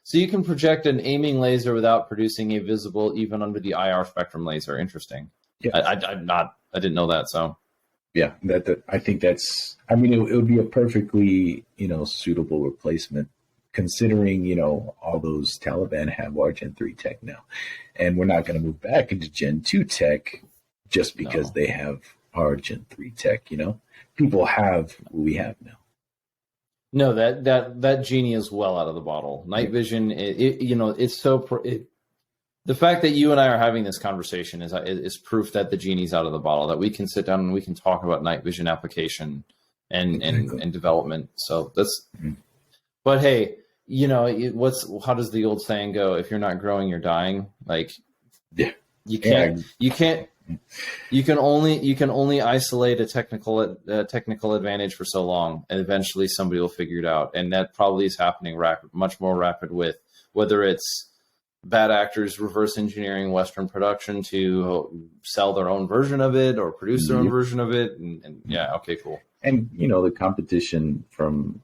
so you can project an aiming laser without producing a visible even under the IR spectrum laser? Interesting. Yeah. I didn't know that. So yeah, I think that's, I mean, it would be a perfectly, suitable replacement, considering, all those Taliban have our Gen 3 tech now. And we're not going to move back into Gen 2 tech just because they have our Gen 3 tech, People have what we have now. No, that genie is well out of the bottle. Night vision, it's the fact that you and I are having this conversation is proof that the genie's out of the bottle, that we can sit down and we can talk about night vision application and development. So that's, but hey, how does the old saying go? If you're not growing, you're dying. Like, you can only isolate a technical advantage for so long, and eventually somebody will figure it out. And that probably is happening much more rapid with whether it's bad actors reverse engineering Western production to sell their own version of it or produce their own version of it. And yeah, okay, cool. And the competition from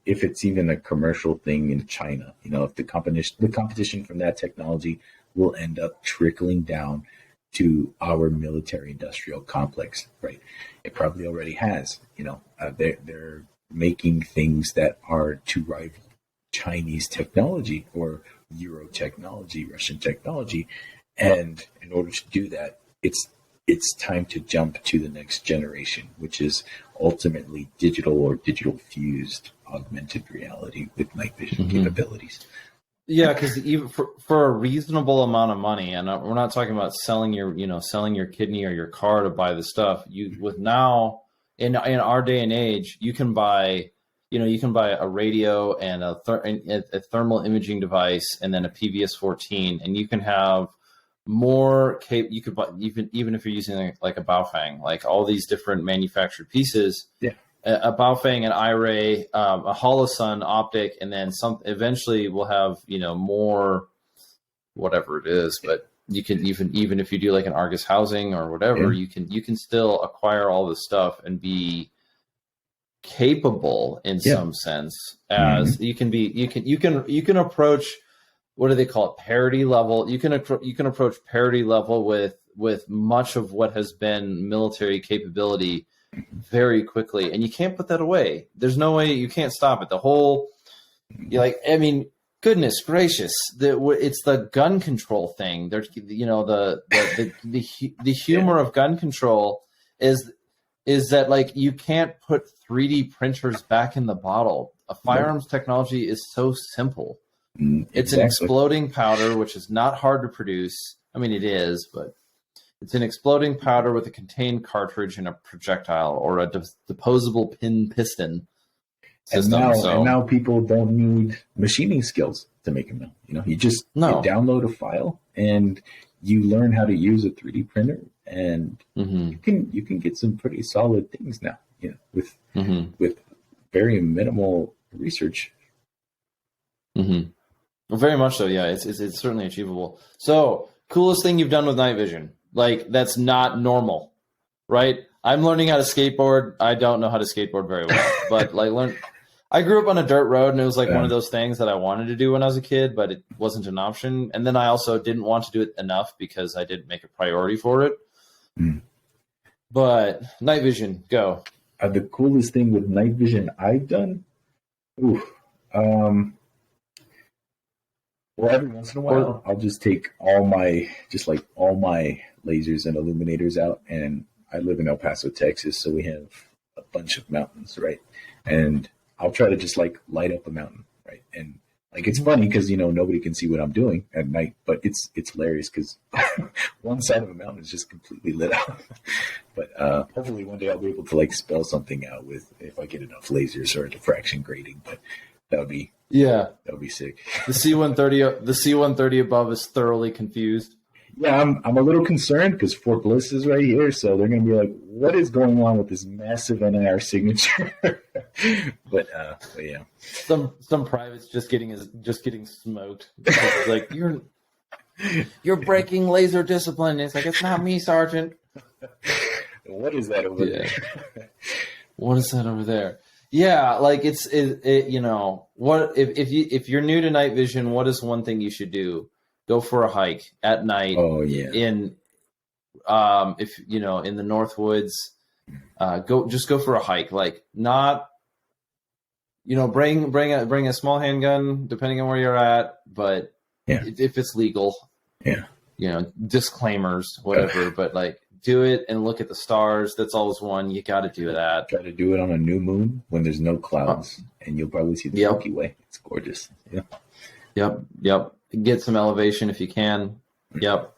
if it's even a commercial thing in China, if the competition from that technology will end up trickling down to our military industrial complex, right? It probably already has. They're making things that are to rival Chinese technology or Euro technology, Russian technology, and in order to do that, it's time to jump to the next generation, which is ultimately digital or digital fused augmented reality with night vision capabilities. Yeah, because even for a reasonable amount of money, and we're not talking about selling your kidney or your car to buy the stuff. In our day and age, you can buy you can buy a radio and a thermal imaging device and then a PVS-14, and you can have more you could buy, even if you're using like a Baofeng, like all these different manufactured pieces. Yeah. A Baofeng, an IRA, a Holosun optic, and then eventually we'll have, more, whatever it is, but you can even if you do like an Argus housing or whatever, you can still acquire all this stuff and be capable in some sense, as you can approach, what do they call it, parity level. You can approach parity level with much of what has been military capability very quickly, and you can't put that away. There's no way, you can't stop it. The whole, goodness gracious, it's the gun control thing. There's, the humor of gun control is that, like, you can't put 3D printers back in the bottle. A firearms technology is so simple. It's an exploding powder, which is not hard to produce. I mean, it is, but it's an exploding powder with a contained cartridge and a projectile, or a deposable piston system. And now people don't need machining skills to make a mill. You just you download a file and you learn how to use a 3D printer, and you can get some pretty solid things now. With very minimal research. Well, very much so. Yeah, it's certainly achievable. So, coolest thing you've done with night vision? Like, that's not normal, right? I'm learning how to skateboard. I don't know how to skateboard very well, but I grew up on a dirt road, and it was like one of those things that I wanted to do when I was a kid, but it wasn't an option. And then I also didn't want to do it enough because I didn't make a priority for it. But night vision, go. The coolest thing with night vision I've done? Well, every once in a while, I'll just take all my lasers and illuminators out. And I live in El Paso, Texas, so we have a bunch of mountains, right? And I'll try to just light up a mountain, right? And it's funny because nobody can see what I'm doing at night, but it's hilarious because one side of a mountain is just completely lit up. But hopefully one day I'll be able to spell something out if I get enough lasers or diffraction grading. But that would be sick. The C-130 above is thoroughly confused. Yeah, I'm a little concerned because Fort Bliss is right here, so they're going to be like, "What is going on with this massive NIR signature?" but yeah, some privates just getting smoked. It's like, you're breaking laser discipline. It's like, it's not me, Sergeant. What is that over there? What is that over there? Yeah, like what if you're new to night vision, what is one thing you should do? Go for a hike at night. Oh yeah. In in the North Woods, go for a hike. Like, not, bring a small handgun depending on where you're at, but if it's legal. Yeah. Disclaimers, whatever, but do it and look at the stars. That's always one. You got to do that. Try to do it on a new moon when there's no clouds, and you'll probably see the Milky Way. It's gorgeous. Yeah. Yep. Get some elevation if you can. Yep.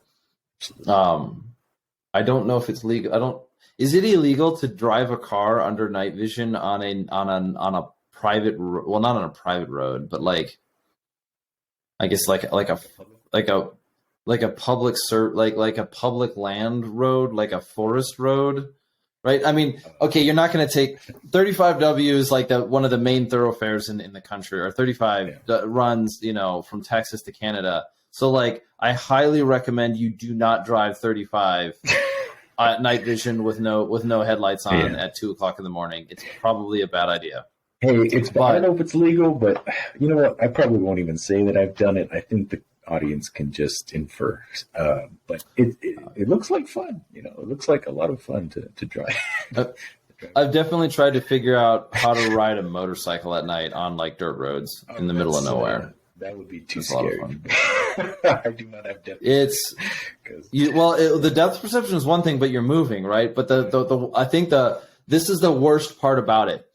I don't know if it's legal. Is it illegal to drive a car under night vision on a private? Well, not on a private road, but I guess like a public land road, like a forest road, right? I mean, okay, you're not going to take 35W is one of the main thoroughfares in the country, or 35 that runs, from Texas to Canada. So I highly recommend you do not drive 35 at night vision with no headlights on at 2:00 in the morning. It's probably a bad idea. Hey, I don't know if it's legal, but you know what? I probably won't even say that I've done it. I think the audience can just infer. But it looks like fun. It looks like a lot of fun to drive. I've definitely tried to figure out how to ride a motorcycle at night on dirt roads in the middle of nowhere. That would be too scary. I do not have depth. The depth perception is one thing, but you're moving, right? But I think this is the worst part about it,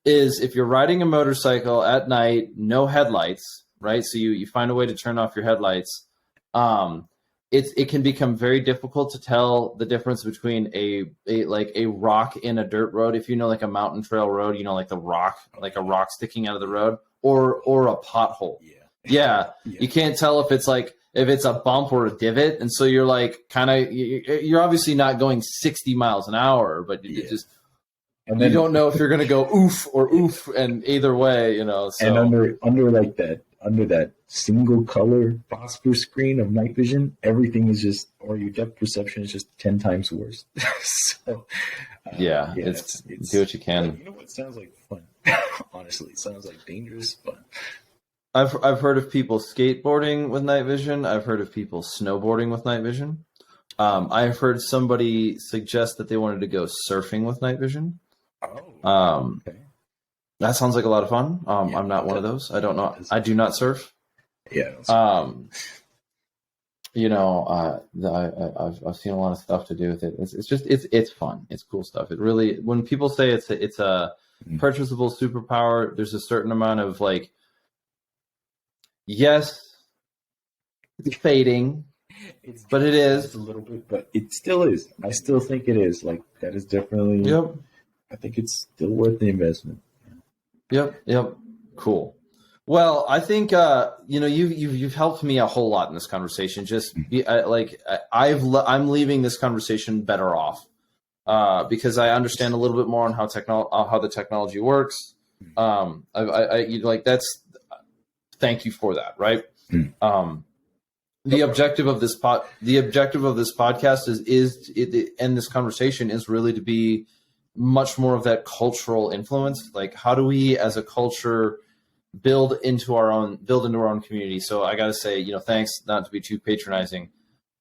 is if you're riding a motorcycle at night, no headlights, right? So you find a way to turn off your headlights. it can become very difficult to tell the difference between a rock in a dirt road, if you know, like a mountain trail road, you know, like a rock sticking out of the road, or a pothole. Yeah. You can't tell if it's a bump or a divot, and so you're like you're obviously not going 60 miles an hour, but you just. And then, you don't know if you're going to go oof or oof, and either way, you know. So. And under that single color phosphor screen of night vision, everything is just, or your depth perception is just 10 times worse. So, it's do what you can. You know what sounds like fun? Honestly, it sounds like dangerous fun. I've heard of people skateboarding with night vision. I've heard of people snowboarding with night vision. I've heard somebody suggest that they wanted to go surfing with night vision. Okay. That sounds like a lot of fun. I'm not one of those. I don't know. I do not surf. Yeah. You know, I've seen a lot of stuff to do with it. It's fun. It's cool stuff. It really, when people say it's a purchasable superpower, there's a certain amount of like, yes, it's fading, but it is a little bit, but it still is. I still think it is. Like, that is definitely. Yep. I think it's still worth the investment. Yep. Cool. Well, I think you've helped me a whole lot in this conversation. I'm leaving this conversation better off because I understand a little bit more on how the technology works. Thank you for that. Right. The objective of this podcast and this conversation is really to be much more of that cultural influence. Like, how do we as a culture build into our own community? So I got to say, thanks, not to be too patronizing.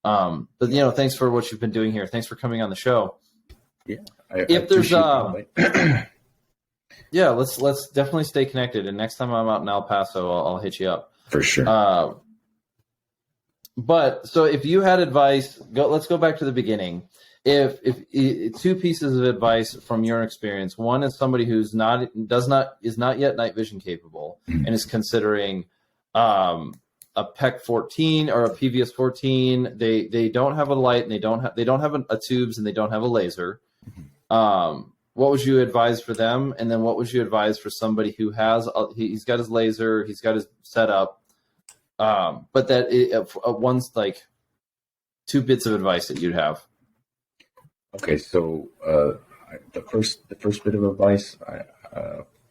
But thanks for what you've been doing here. Thanks for coming on the show. Yeah. Let's definitely stay connected. And next time I'm out in El Paso, I'll hit you up. For sure. But so if you had advice, let's go back to the beginning. If two pieces of advice from your experience, one is somebody who's is not yet night vision capable and is considering a PEC 14 or a PVS 14. They don't have a light and they don't have a tubes and they don't have a laser. What would you advise for them? And then what would you advise for somebody who he's got his laser, he's got his setup, but one's like two bits of advice that you'd have? Okay, so the first bit of advice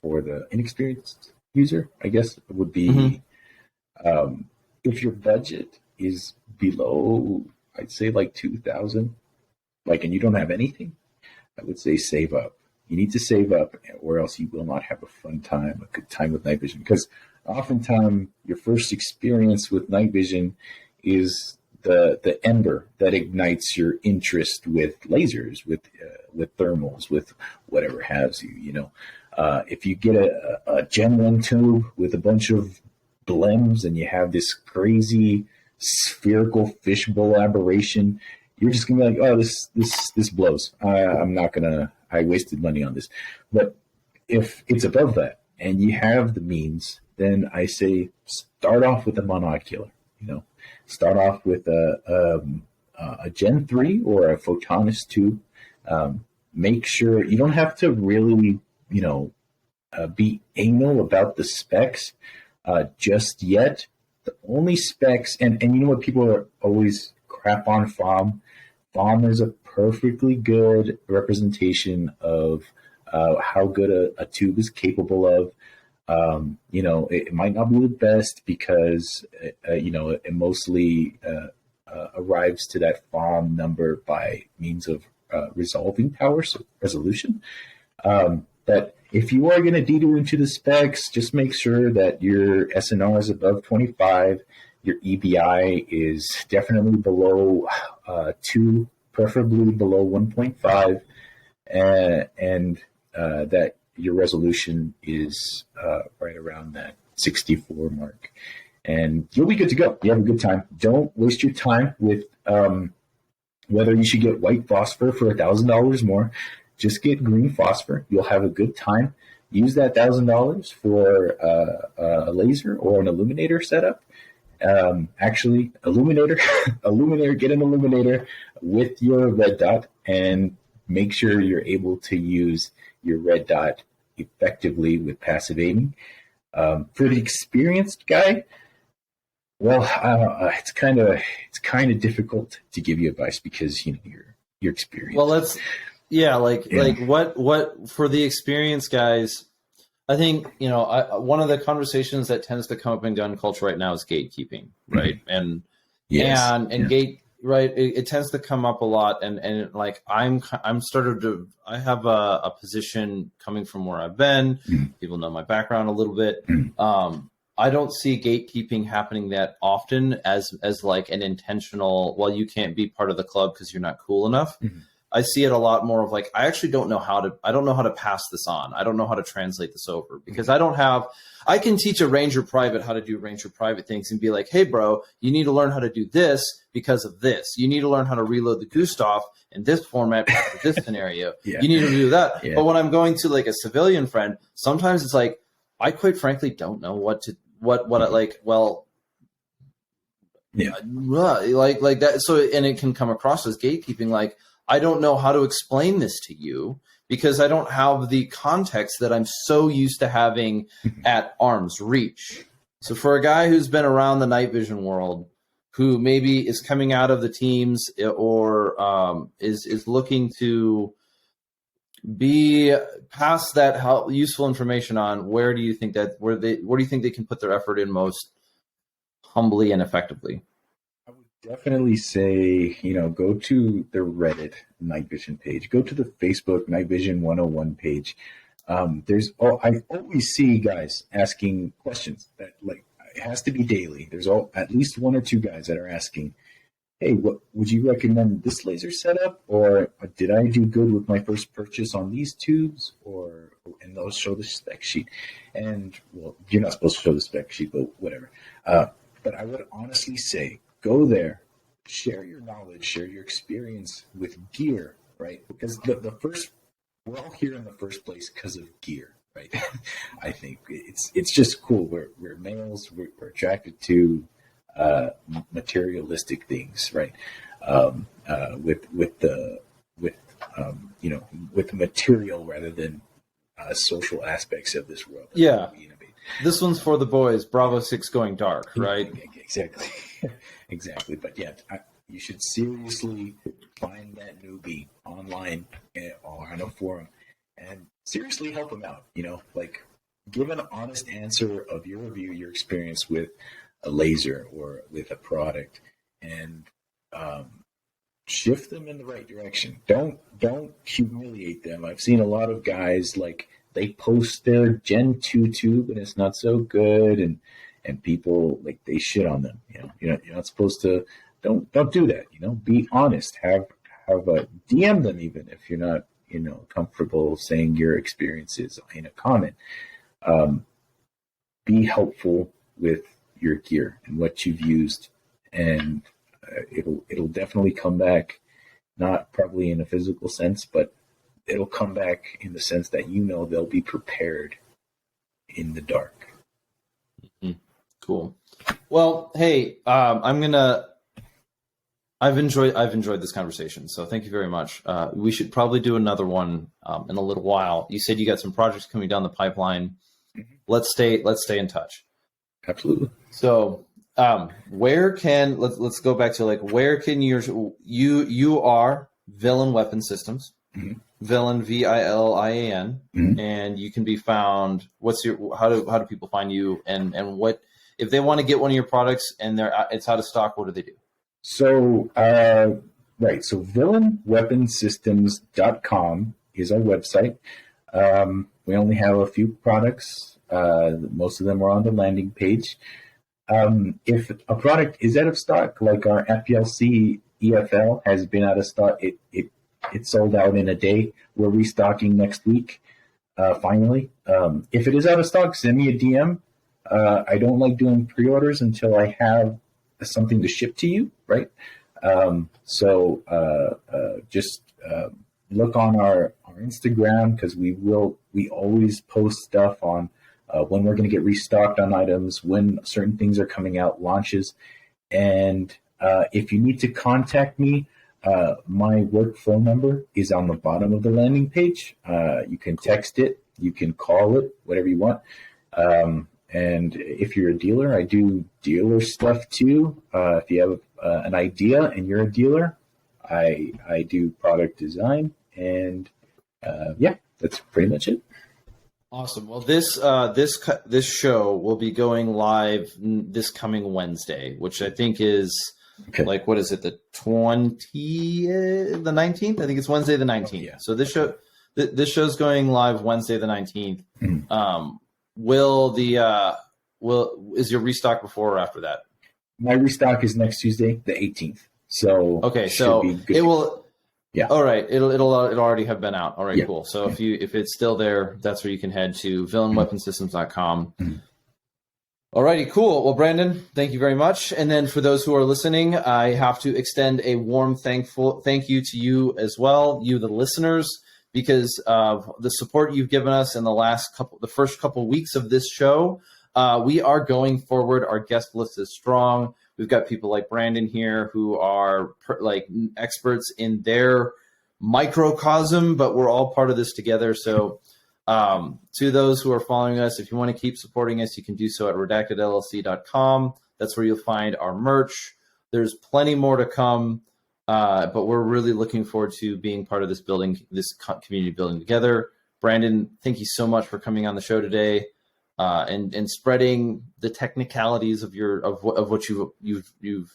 for the inexperienced user, I guess, would be if your budget is below, I'd say like 2,000, and you don't have anything, I would say save up. You need to save up, or else you will not have a good time with night vision. Because oftentimes your first experience with night vision is the ember that ignites your interest with lasers, with thermals, with whatever has you. If you get a Gen 1 tube with a bunch of blems and you have this crazy spherical fishbowl aberration, you're just gonna be like, oh, this blows. I wasted money on this. But if it's above that and you have the means, then I say start off with a monocular. Start off with a Gen 3 or a Photonis 2. Make sure you don't have to really, be anal about the specs just yet. The only specs, and you know what, people are always crap on FOM. FOM is a perfectly good representation of how good a tube is capable of. It might not be the best because, it mostly arrives to that FOM number by means of resolving power, so resolution. But if you are going to detour into the specs, just make sure that your SNR is above 25, your EBI is definitely below 2, preferably below 1.5, and that your resolution is right around that 64 mark, and you'll be good to go. You have a good time. Don't waste your time with whether you should get white phosphor for $1,000 more. Just get green phosphor. You'll have a good time. Use that $1,000 for a laser or an illuminator setup, Actually, Illuminator, Illuminator, get an Illuminator with your red dot and make sure you're able to use your red dot effectively with passive aiming. For the experienced guy, well, it's kind of difficult to give you advice because you're experienced. Well, like what for the experienced guys. I think one of the conversations that tends to come up in gun culture right now is gatekeeping, right? And gate, right? It tends to come up a lot, and like I'm started to. I have a position coming from where I've been. People know my background a little bit. I don't see gatekeeping happening that often as like an intentional. Well, you can't be part of the club because you're not cool enough. I see it a lot more of like, I actually don't know how to pass this on. I don't know how to translate this over because I can teach a Ranger private how to do Ranger private things and be like, hey bro, you need to learn how to do this because of this. You need to learn how to reload the Gustav in this format for this scenario. You need to do that. But when I'm going to like a civilian friend, sometimes it's like, I quite frankly don't know what I like, well, like that. So, and it can come across as gatekeeping. Like, I don't know how to explain this to you because I don't have the context that I'm so used to having at arm's reach. So for a guy who's been around the night vision world, who maybe is coming out of the teams or is looking to be past that useful information on, where do you think they can put their effort in most humbly and effectively? Definitely say, go to the Reddit Night Vision page. Go to the Facebook Night Vision 101 page. I always see guys asking questions that like it has to be daily. There's at least one or two guys that are asking, hey, what would you recommend this laser setup? Or did I do good with my first purchase on these tubes? And they'll show the spec sheet. And well, you're not supposed to show the spec sheet, but whatever. But I would honestly say, go there, share your knowledge, share your experience with gear, right? Because we're all here in the first place because of gear, right? I think it's just cool. We're males. We're attracted to materialistic things, right? With material rather than social aspects of this world. Yeah. This one's for the boys. Bravo 6 going dark, right? Exactly. Exactly. But yeah, you should seriously find that newbie online or on a forum and seriously help them out. Like give an honest answer of your review, your experience with a laser or with a product, and shift them in the right direction. Don't humiliate them. I've seen a lot of guys like they post their Gen 2 tube and it's not so good, and people like they shit on them. You're not supposed to. Don't do that. Be honest. Have a DM them even if you're not comfortable saying your experiences in a comment. Be helpful with your gear and what you've used, and it'll definitely come back. Not probably in a physical sense, but it'll come back in the sense that they'll be prepared in the dark. Mm-hmm. Cool. Well, hey, I've enjoyed this conversation, so thank you very much. We should probably do another one in a little while. You said you got some projects coming down the pipeline. Mm-hmm. Let's stay in touch. Absolutely. So, let's go back to like where can you are Villain Weapon Systems. Mm-hmm. Villain VILIAN, mm-hmm. and you can be found. How do people find you, and what if they want to get one of your products and it's out of stock? What do they do? So right, so villainweaponsystems.com is our website. We only have a few products. Most of them are on the landing page. If a product is out of stock, like our FPLC EFL has been out of stock, it sold out in a day. We're restocking next week, finally. If it is out of stock, send me a DM. I don't like doing pre-orders until I have something to ship to you, right? So just look on our Instagram, because we always post stuff on when we're going to get restocked on items, when certain things are coming out, launches. And if you need to contact me, my work phone number is on the bottom of the landing page. You can text it, you can call it, whatever you want. And if you're a dealer, I do dealer stuff too. If you have an idea and you're a dealer, I do product design, and yeah, that's pretty much it. Awesome. Well, this show will be going live this coming Wednesday, which I think is like, what is it? The 19th? I think it's Wednesday the 19th. Yeah. So this show's going live Wednesday the 19th. Mm-hmm. Is your restock before or after that? My restock is next Tuesday, the 18th. So okay, so it will. Yeah. All right. It'll already have been out. All right. Yeah. Cool. So if it's still there, that's where you can head to villainweaponsystems.com. Mm-hmm. All righty. Cool. Well, Brandon, thank you very much. And then for those who are listening, I have to extend a warm thank you to you as well, you the listeners, because of the support you've given us in the first couple weeks of this show. We are going forward. Our guest list is strong. We've got people like Brandon here who are like experts in their microcosm, but we're all part of this together. So to those who are following us, if you want to keep supporting us, you can do so at redactedllc.com. That's where you'll find our merch. There's plenty more to come, but we're really looking forward to being part of this community building together. Brandon, thank you so much for coming on the show today. And spreading the technicalities of what you've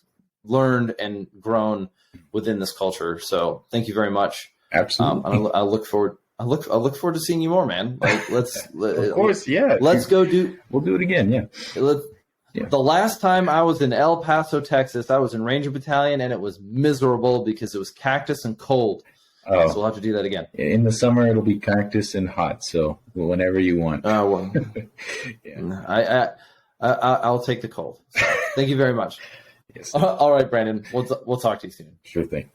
learnd and grown within this culture. So thank you very much. Absolutely. I look forward to seeing you more, man. Like of course, yeah. We'll do it again. Yeah. The last time I was in El Paso, Texas, I was in Ranger Battalion, and it was miserable because it was cactus and cold. So we'll have to do that again. In the summer, it'll be cactus and hot. So whenever you want. Well, yeah. I'll take the cold. So, thank you very much. Yes. All right, Brandon. We'll talk to you soon. Sure thing.